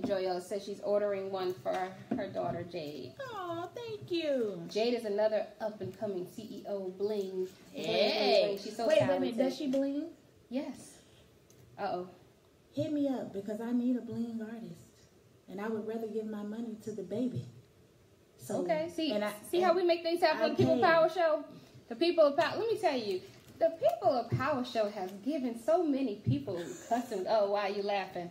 S1: Joelle says she's ordering one for her daughter Jade.
S2: Oh, thank you.
S1: Jade is another up and coming CEO bling.
S2: Hey.
S1: She's so
S2: wait a
S1: talented.
S2: minute, does she bling?
S1: Yes. Uh-oh.
S2: Hit me up because I need a bling artist, and I would rather give my money to the baby. So
S1: okay. See how we make things happen on the People Power Show. The People of Power. Let me tell you. The People of Power Show has given so many people custom. Oh, why are you laughing?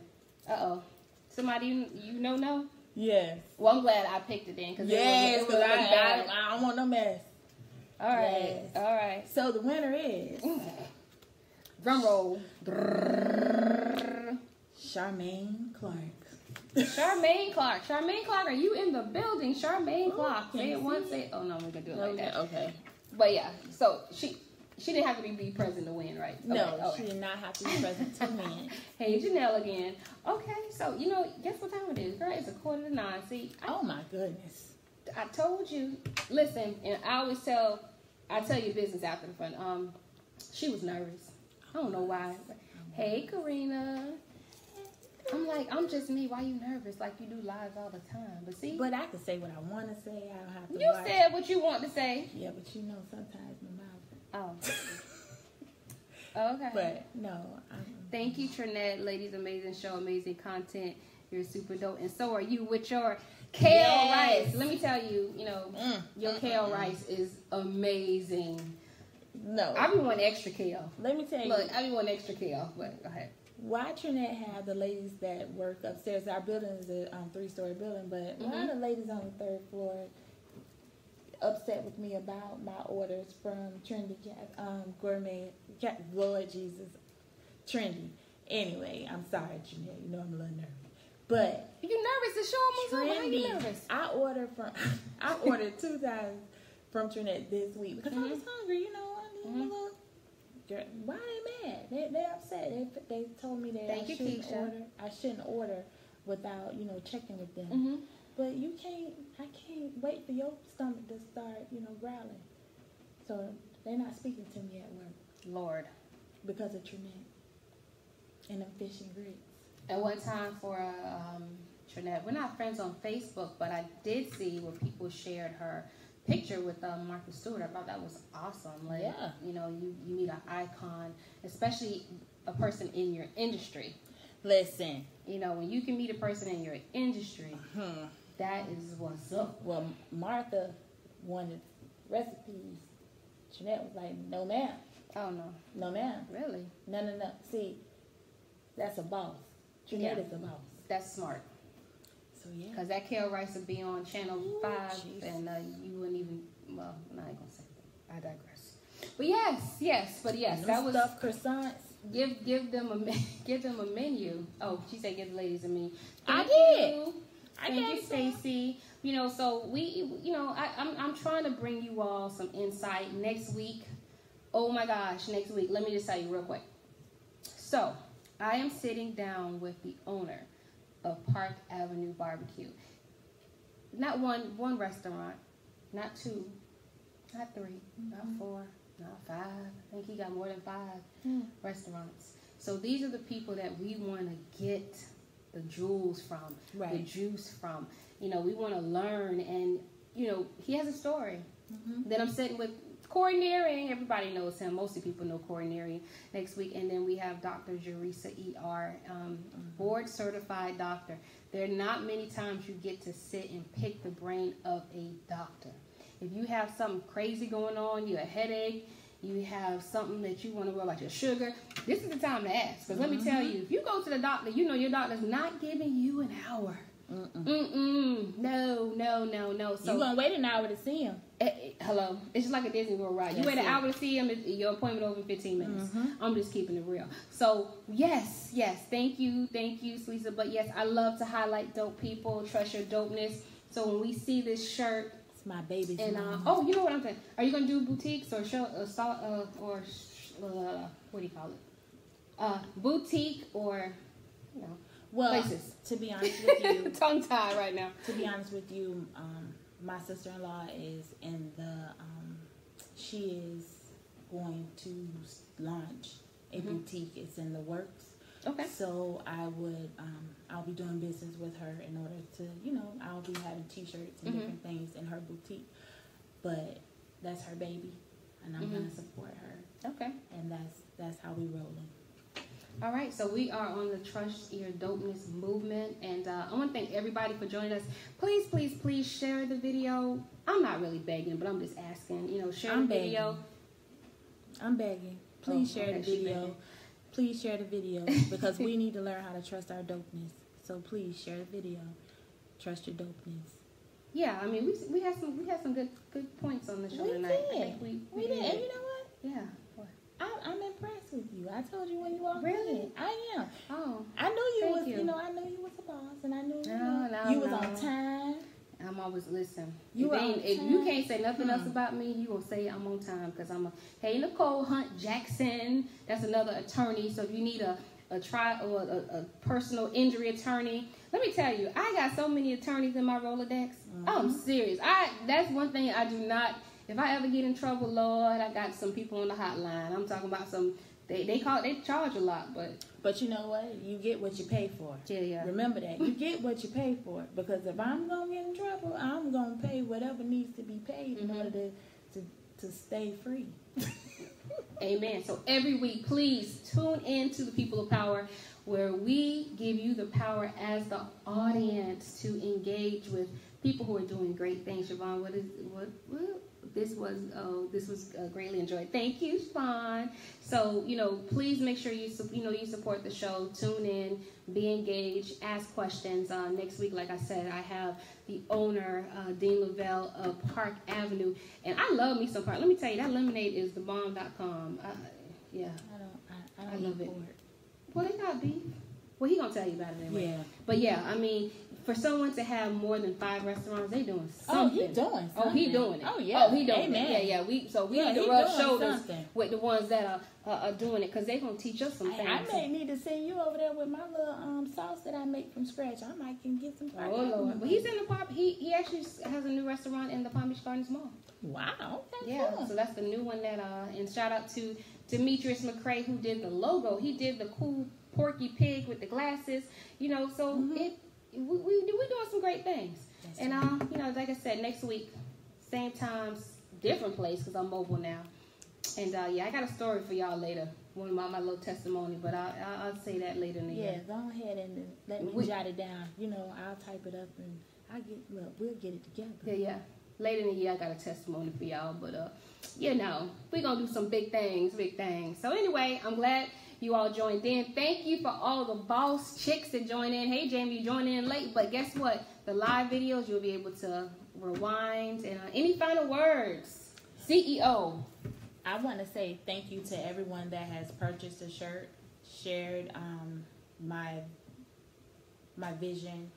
S1: Uh-oh. Somebody you know?
S2: Yes.
S1: Well, I'm glad I picked it then.
S2: Yes, because I don't want no mess.
S1: All right. Yes. All right.
S2: So the winner is...
S1: Drum roll.
S2: Charmaine Clark.
S1: Charmaine Clark. Charmaine Clark, are you in the building? Charmaine Clark. Say it once. Oh, no, we're going to do it like that.
S2: Okay.
S1: But yeah, so she didn't have to be present to win, right?
S2: No,
S1: okay.
S2: She did not have to be present to win.
S1: Hey, Janelle again. Okay, so, guess what time it is? Girl, it's 8:45. See?
S2: Oh, my goodness.
S1: I told you. Listen, and I tell you business after the fun. She was nervous. I don't know why. Hey, Karina. I'm like, I'm just me. Why you nervous? Like you do lives all the time. But see?
S2: But I can say what I want to say. I don't have to
S1: You said what you want to say.
S2: Yeah, but sometimes my mouth.
S1: Oh. Okay.
S2: But no.
S1: Thank you, Trinette. Ladies, amazing show, amazing content. You're super dope. And so are you with your kale rice. Let me tell you, your kale rice is amazing.
S2: No.
S1: I be wanting extra kale.
S2: Let me tell you.
S1: Look, I be wanting extra kale. But go ahead.
S2: Why Trinette have the ladies that work upstairs? Our building is a 3-story building, but why are the ladies on the 3rd floor upset with me about my orders from Trendy Gourmet? Lord Jesus, Trendy. Anyway, I'm sorry, Trinette. I'm a little nervous, but
S1: you nervous to show them? Why are you nervous?
S2: I ordered 2 times from Trinette this week because I was hungry. I need a little. Why are they mad? They're upset. They told me that I shouldn't order without checking with them. Mm-hmm. But I can't wait for your stomach to start growling. So they're not speaking to me at work.
S1: Lord,
S2: because of Trinette and them fish and grits.
S1: At one time for Trinette, we're not friends on Facebook, but I did see where people shared her picture with Martha Stewart. I thought that was awesome. Like,
S2: yeah.
S1: You meet an icon, especially a person in your industry.
S2: Listen.
S1: When you can meet a person in your industry, that is what's up.
S2: Well, Martha wanted recipes. Trinette was like, no, ma'am.
S1: Oh, no.
S2: No, ma'am.
S1: Really?
S2: No. See, that's a boss. Trinette is a boss.
S1: That's smart.
S2: So, yeah.
S1: Because that kale rice would be on Channel 5, and you wouldn't even, well, I'm not going to say that. I digress. But yes, that was
S2: stuffed croissants.
S1: Give them a menu. Oh, she said give the ladies a menu.
S2: I did.
S1: Thank you, Stacy. You know, so I'm trying to bring you all some insight next week. Oh my gosh, next week. Let me just tell you real quick. So, I am sitting down with the owner of Park Avenue Barbecue. Not one restaurant, not two, not three, not four, not five. I think he got more than 5 restaurants. So these are the people that we want to get the jewels from, the juice from. You know, we want to learn, and you know, he has a story. Then I'm sitting with Corey Nearing. Everybody knows him. Most of the people know Corey Nearing next week. And then we have Dr. Jerisa E.R., board certified doctor. There are not many times you get to sit and pick the brain of a doctor. If you have something crazy going on, you have a headache, you have something that you want to worry about your sugar, this is the time to ask. Because let me tell you, if you go to the doctor, you know your doctor's not giving you an hour. No. So
S2: you're going to wait an hour to see him.
S1: Hello. It's just like a Disney World ride. You wait an hour to see him, your appointment over in 15 minutes. I'm just keeping it real. So, yes. Thank you, Lisa. But yes, I love to highlight dope people. Trust your dopeness. So when we see this shirt,
S2: it's my baby's
S1: and
S2: mom.
S1: you know what I'm saying? Are you gonna do boutiques or show what do you call it? Boutique or places?
S2: To be honest with you,
S1: tongue tied right now.
S2: To be honest with you, my sister-in-law is in the. She is going to launch a boutique. It's in the works.
S1: Okay.
S2: So I'll be doing business with her in order to, I'll be having T-shirts and different things in her boutique. But that's her baby, and I'm gonna support her.
S1: Okay.
S2: And that's how we rolling.
S1: All right, so we are on the Trust Your Dopeness movement, and I want to thank everybody for joining us. Please share the video. I'm not really begging, but I'm just asking. Share the video.
S2: I'm begging. Please share the video. Please share the video because we need to learn how to trust our dopeness. So please share the video. Trust your dopeness.
S1: Yeah, I mean we had some good points on the show tonight.
S2: I think we did. And you know what?
S1: Yeah. What?
S2: I'm impressed with you. I told you when you walked
S1: in.
S2: I am.
S1: Oh.
S2: I knew you was. I knew you was a boss, and I knew you was on time.
S1: I'm always listen.
S2: If
S1: you can't say nothing else about me, you gonna say I'm on time because I'm a. Hey, Nicole Hunt Jackson. That's another attorney. So if you need a personal injury attorney, let me tell you, I got so many attorneys in my Rolodex. I'm serious. That's one thing I do not. If I ever get in trouble, Lord, I got some people on the hotline. I'm talking about some. They charge a lot,
S2: but you know what? You get what you pay for.
S1: Yeah.
S2: Remember that. You get what you pay for. Because if I'm gonna get in trouble, I'm gonna pay whatever needs to be paid in order to stay free.
S1: Amen. So every week, please tune in to the People of Power, where we give you the power as the audience to engage with people who are doing great things. Siobhan, this was greatly enjoyed. Thank you, Siobhan. So, please make sure you support the show. Tune in, be engaged, ask questions. Next week, like I said, I have the owner, Dean Lavelle of Park Avenue. And I love me some Park. Let me tell you, that lemonade is thebomb.com. Yeah.
S2: I love it.
S1: Well, they got beef. Well, he gonna tell you about it anyway.
S2: Yeah.
S1: But yeah, I mean, for someone to have more than 5 restaurants, they doing something.
S2: Oh, he doing something.
S1: Oh, he doing it.
S2: Oh, yeah.
S1: Oh, he doing
S2: Amen.
S1: it. Yeah. We need to rub shoulders with the ones that are doing it because they're gonna teach us some things.
S2: I may need to send you over there with my little sauce that I make from scratch. I might can get some.
S1: Oh Lord. Well, he's in the Palm. He actually has a new restaurant in the Palm Beach Gardens Mall.
S2: Wow.
S1: Yeah. Cool. So that's the new one that and shout out to Demetrius McCrae who did the logo. He did the cool Porky Pig with the glasses. So we're doing some great things. That's and like I said, next week, same time, different place because I'm mobile now. And I got a story for y'all later. One of my little testimony, but I'll say that later in the year.
S2: Yeah, go ahead and let me jot it down. I'll type it up and we'll get it together.
S1: Yeah. Later in the year, I got a testimony for y'all, but we're gonna do some big things. So anyway, I'm glad you all joined in. Thank you for all the boss chicks that joined in. Hey, Jamie, you joined in late, but guess what? The live videos, you'll be able to rewind. And any final words? CEO.
S2: I want to say thank you to everyone that has purchased a shirt, shared my vision.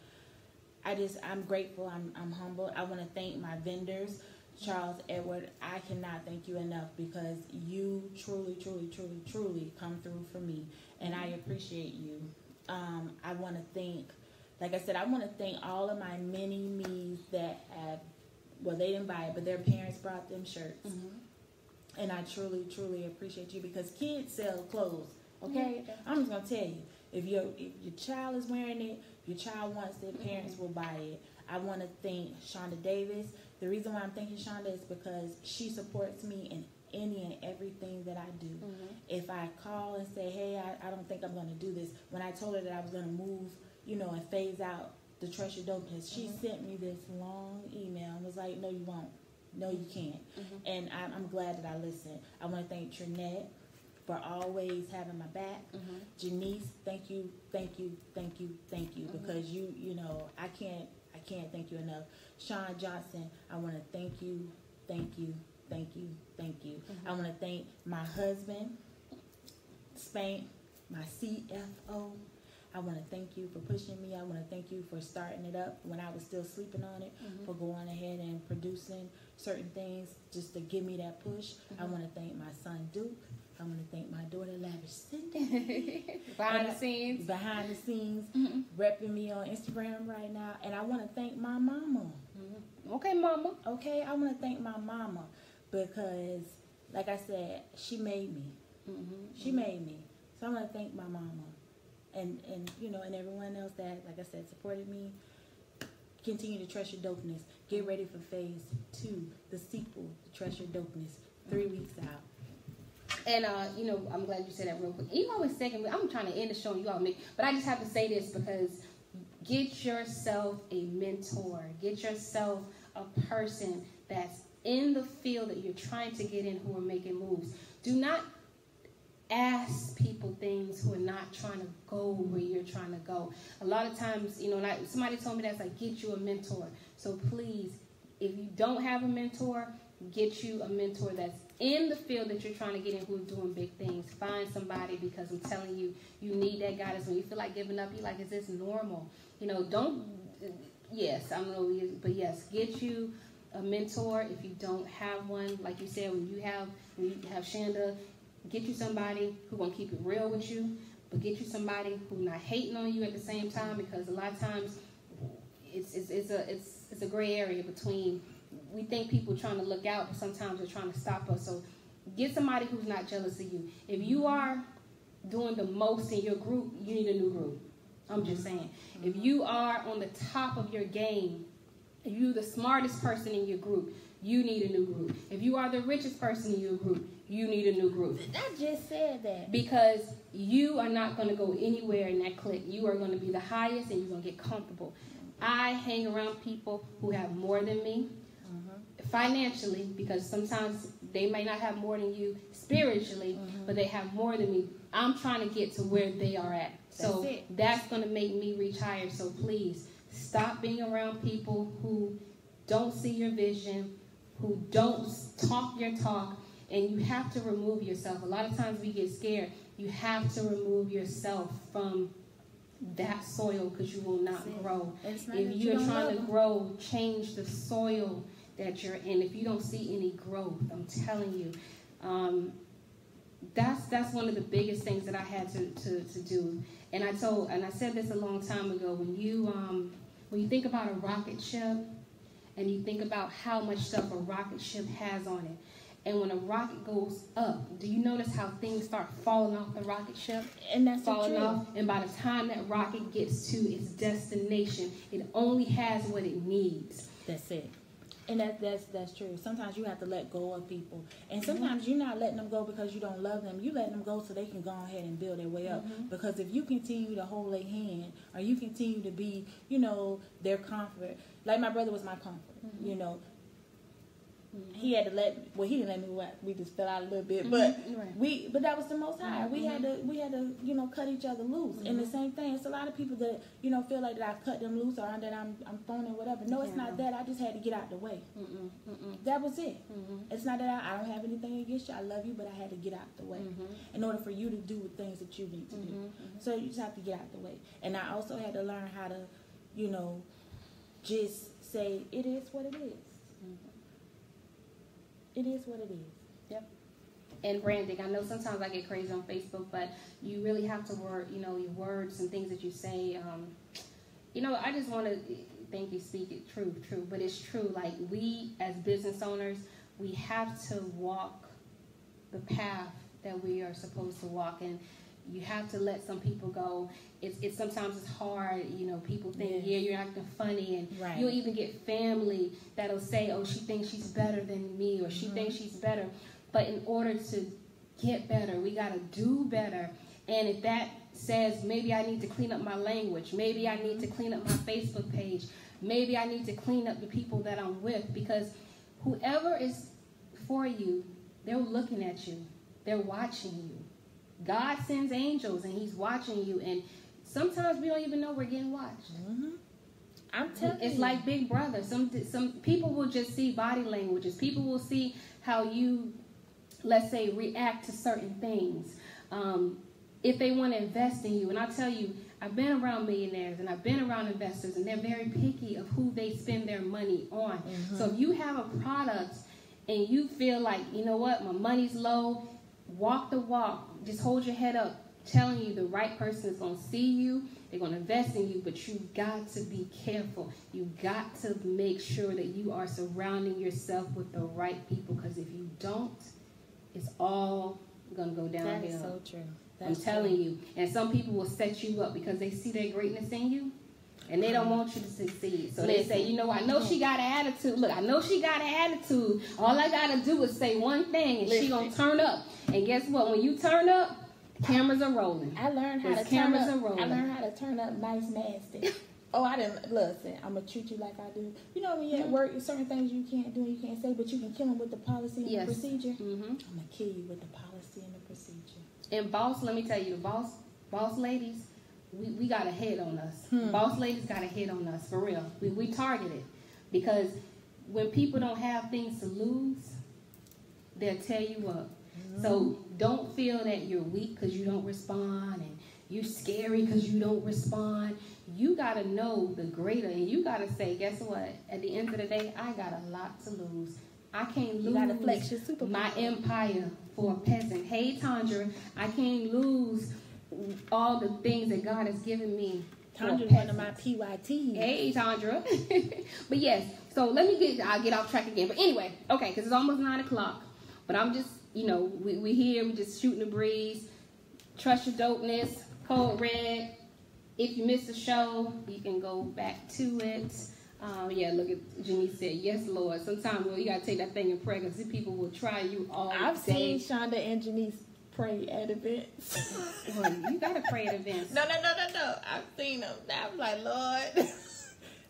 S2: I'm grateful. I'm humble. I want to thank my vendors, Charles, Edward. I cannot thank you enough because you truly, truly, truly, truly come through for me, and I appreciate you. I want to thank, like I said, I want to thank all of my mini me's that have, well, they didn't buy it, but their parents brought them shirts. And I truly, truly appreciate you because kids sell clothes, okay? I'm just going to tell you, if your child is wearing it, your child wants it, parents will buy it. I want to thank Shonda Davis. The reason why I'm thanking Shonda is because she supports me in any and everything that I do. If I call and say, hey, I don't think I'm going to do this, when I told her that I was going to move, and phase out the Trust Your Dopeness, she sent me this long email and was like, no, you won't. No, you can't. And I'm glad that I listened. I want to thank Trinette for always having my back. Janice, thank you, thank you, thank you, thank you, because I can't thank you enough. Sean Johnson, I want to thank you, thank you, thank you, thank you. I want to thank my husband, Spank, my CFO. I want to thank you for pushing me. I want to thank you for starting it up when I was still sleeping on it, for going ahead and producing certain things just to give me that push. I want to thank my son, Duke. I want to thank my daughter, Lavish Cindy. Behind the scenes, repping me on Instagram right now. And I want to thank my mama.
S1: Okay, mama.
S2: Okay, I want to thank my mama because, like I said, she made me. She made me. So I want to thank my mama. And everyone else that, like I said, supported me. Continue to trust your dopeness. Get ready for phase 2, the sequel, Trust Your Dopeness, 3 weeks out.
S1: And, I'm glad you said that real quick. You always second me. I'm trying to end the show and you all make, but I just have to say this because get yourself a mentor. Get yourself a person that's in the field that you're trying to get in who are making moves. Do not ask people things who are not trying to go where you're trying to go. A lot of times, like somebody told me that's like, get you a mentor. So please, if you don't have a mentor, get you a mentor that's in the field that you're trying to get in who's doing big things. Find somebody because I'm telling you, you need that guidance. When you feel like giving up, you're like, is this normal? Yes, I don't know, but yes, get you a mentor if you don't have one. Like you said, when you have Shanda, get you somebody who's going to keep it real with you, but get you somebody who's not hating on you at the same time, because a lot of times it's a gray area between, we think people trying to look out, but sometimes they're trying to stop us. So get somebody who's not jealous of you. If you are doing the most in your group, you need a new group. I'm just saying. If you are on the top of your game, if you're the smartest person in your group, you need a new group. If you are the richest person in your group, you need a new group.
S2: I just said that.
S1: Because you are not going to go anywhere in that clique. You are going to be the highest and you're going to get comfortable. I hang around people who have more than me financially, because sometimes they may not have more than you spiritually, but they have more than me. I'm trying to get to where they are at. So that's going to make me reach higher. So please stop being around people who don't see your vision, who don't talk your talk, and you have to remove yourself. A lot of times we get scared. You have to remove yourself from that soil because you will not grow. If you're trying to grow, change the soil that you're in. If you don't see any growth, I'm telling you, that's one of the biggest things that I had to do. And I said this a long time ago. When you think about a rocket ship, and you think about how much stuff a rocket ship has on it, and when a rocket goes up, do you notice how things start falling off the rocket ship?
S2: And that's
S1: falling off. And by the time that rocket gets to its destination, it only has what it needs.
S2: That's it. And that's true. Sometimes you have to let go of people. And sometimes you're not letting them go because you don't love them. You're letting them go so they can go ahead and build their way up. Because if you continue to hold their hand, or you continue to be, their comfort. Like my brother was my comfort, He had to he didn't let me, we just fell out a little bit, but but that was the Most High. We had to, cut each other loose. And the same thing, it's a lot of people that, feel like that I cut them loose or that I'm phony or whatever. No, it's not that. I just had to get out the way. That was it. It's not that I don't have anything against you. I love you, but I had to get out the way in order for you to do the things that you need to do. So you just have to get out the way. And I also had to learn how to, just say it is what it is. It is what it is.
S1: Yep. And branding, I know sometimes I get crazy on Facebook, but you really have to work, your words and things that you say. I just want to think you speak it true, but it's true. Like, we as business owners, we have to walk the path that we are supposed to walk, and you have to let some people go. It's sometimes it's hard, people think, you're acting funny, and
S2: right.
S1: You'll even get family that'll say, oh, she thinks she's better than me, or she thinks she's better. But in order to get better, we got to do better. And if that says maybe I need to clean up my language, maybe I need to clean up my Facebook page, maybe I need to clean up the people that I'm with, because whoever is for you, they're looking at you. They're watching you. God sends angels, and he's watching you. And sometimes we don't even know we're getting watched.
S2: I'm telling you.
S1: It's like Big Brother. Some people will just see body languages. People will see how you, let's say, react to certain things. If they want to invest in you. And I'll tell you, I've been around millionaires and I've been around investors, and they're very picky of who they spend their money on. So if you have a product and you feel like, you know what, my money's low, walk the walk. Just hold your head up, telling you the right person is going to see you. They're going to invest in you, but you've got to be careful. You've got to make sure that you are surrounding yourself with the right people, because if you don't, it's all going to go downhill.
S2: That is so true.
S1: I'm telling you. And some people will set you up because they see their greatness in you, and they don't want you to succeed. So they say, I know she got an attitude. Look, I know she got an attitude. All I got to do is say one thing, and she going to turn up. And guess what? When you turn up, cameras are rolling.
S2: I learned how to turn up nice nasty. I didn't listen. I'm gonna treat you like I do. When you're at work, there's certain things you can't do and you can't say, but you can kill them with the policy and the procedure. I'm gonna kill you with the policy and the procedure.
S1: And boss, let me tell you, boss ladies, we got a hit on us. Boss ladies got a hit on us, for real. We targeted, because when people don't have things to lose, they'll tear you up. So don't feel that you're weak because you don't respond, and you're scary because you don't respond. You got to know the greater, and you got to say, guess what? At the end of the day, I got a lot to lose. I can't lose my empire for a peasant. Hey, Tandra, I can't lose all the things that God has given me.
S2: Tandra's one of my PYTs.
S1: Hey, Tandra. But yes, so I'll get off track again. But anyway, okay, because it's almost 9 o'clock. But I'm just, we here, we just shooting the breeze. Trust your dopeness. Code red. If you missed the show, you can go back to it. Look at Janice said, yes, Lord. Sometimes, you got to take that thing in prayer, because people will try you all day.
S2: I've seen Shonda and Janice pray at events.
S1: Well, you got to pray at events.
S2: No. I've seen them. I'm like, Lord.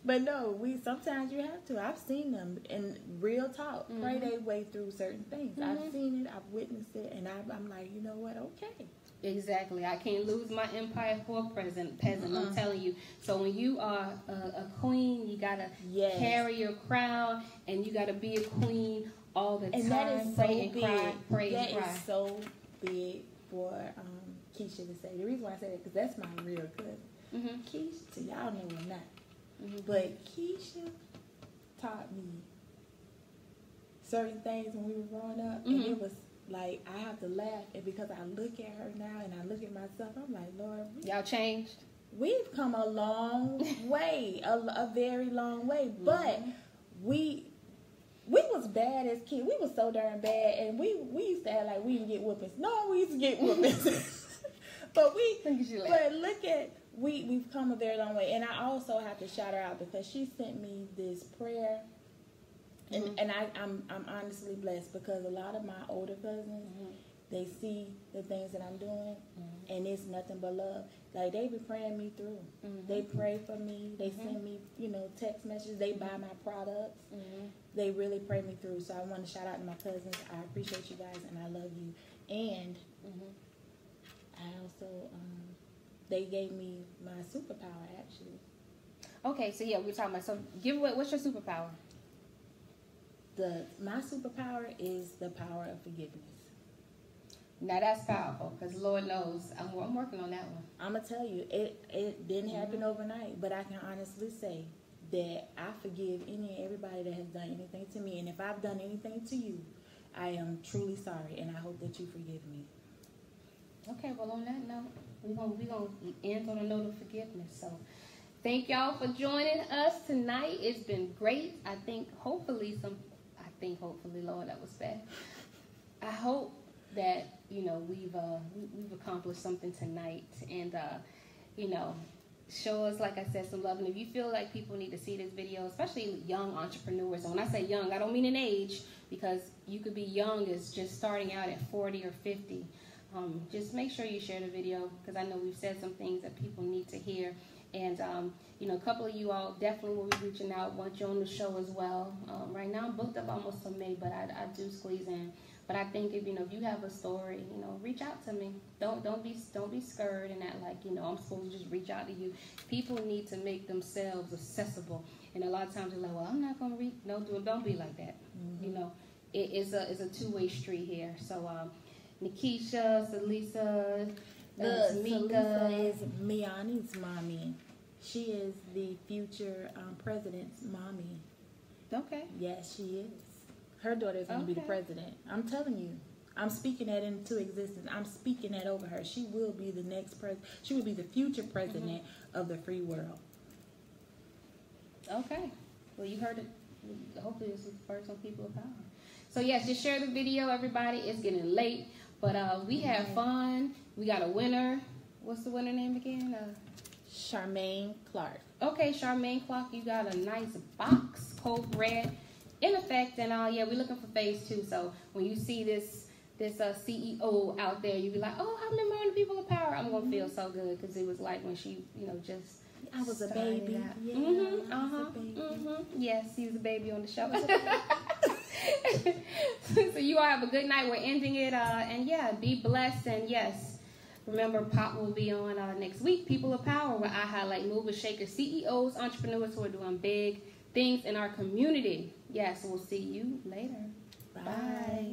S2: But no, sometimes you have to. I've seen them in real talk pray their way through certain things. I've seen it, I've witnessed it, and I'm like, you know what? Okay.
S1: Exactly. I can't lose my empire for peasant. I'm telling you. So when you are a queen, you gotta carry your crown, and you gotta be a queen all the time.
S2: And that is so big.
S1: Pray and cry.
S2: That is so big for Keisha to say. The reason why I say that, because that's my real cousin. Keisha, y'all know her not. But Keisha taught me certain things when we were growing up, and it was like, I have to laugh, and because I look at her now and I look at myself, I'm like, Lord,
S1: y'all changed.
S2: We've come a long way, a very long way, but we was bad as kids. We was so darn bad, and we used to act like we didn't get whoopings. No, we used to get whoopings. But we've come a very long way, and I also have to shout her out, because she sent me this prayer, and I'm honestly blessed, because a lot of my older cousins, they see the things that I'm doing, and it's nothing but love. Like, they be praying me through. They pray for me. They send me, text messages. They buy my products. They really pray me through. So I want to shout out to my cousins. I appreciate you guys, and I love you. And I also, they gave me my superpower, actually.
S1: Okay, so we're talking about, so give away, what's your superpower?
S2: My superpower is the power of forgiveness.
S1: Now that's powerful, because Lord knows I'm working on that one.
S2: I'm going to tell you, it didn't happen overnight, but I can honestly say that I forgive any and everybody that has done anything to me. And if I've done anything to you, I am truly sorry, and I hope that you forgive me.
S1: Okay, well, on that note, we're gonna end on a note of forgiveness. So thank y'all for joining us tonight. It's been great. I think hopefully, Lord, that was bad. I hope that, we've accomplished something tonight, and, show us, like I said, some love. And if you feel like people need to see this video, especially young entrepreneurs, and when I say young, I don't mean an age, because you could be young as just starting out at 40 or 50. Just make sure you share the video, because I know we've said some things that people need to hear. And, a couple of you all definitely will be reaching out, want you on the show as well. Right now I'm booked up almost till May, but I do squeeze in. But I think if you have a story, reach out to me. Don't be scared and act like, I'm supposed to just reach out to you. People need to make themselves accessible. And a lot of times they're like, well, I'm not going to reach. No, don't be like that. Mm-hmm. It's a two-way street here. So, Nikisha, Salisa, Tamika.
S2: Salisa is Miani's mommy. She is the future president's mommy.
S1: Okay.
S2: Yes, she is. Her daughter is going to be the president. I'm telling you. I'm speaking that into existence. I'm speaking that over her. She will be the next president. She will be the future president of the free world.
S1: Okay. Well, you heard it. Hopefully this will spur some people of power. So, yes, just share the video, everybody. It's getting late. But we had fun. We got a winner. What's the winner name again?
S2: Charmaine Clark.
S1: Okay, Charmaine Clark, you got a nice box, cold red, in effect. And we're looking for phase 2. So when you see this CEO out there, you be like, oh, I remember on the People of Power. I'm gonna feel so good, because it was like when she, just.
S2: I was a baby.
S1: Yeah. Yes, he was a baby on the show. So you all have a good night. We're ending it, and be blessed. And yes. Remember, Pop will be on next week, People of Power, where I highlight movers, shakers, CEOs, entrepreneurs who are doing big things in our community. Yes, we'll see you later.
S2: Bye.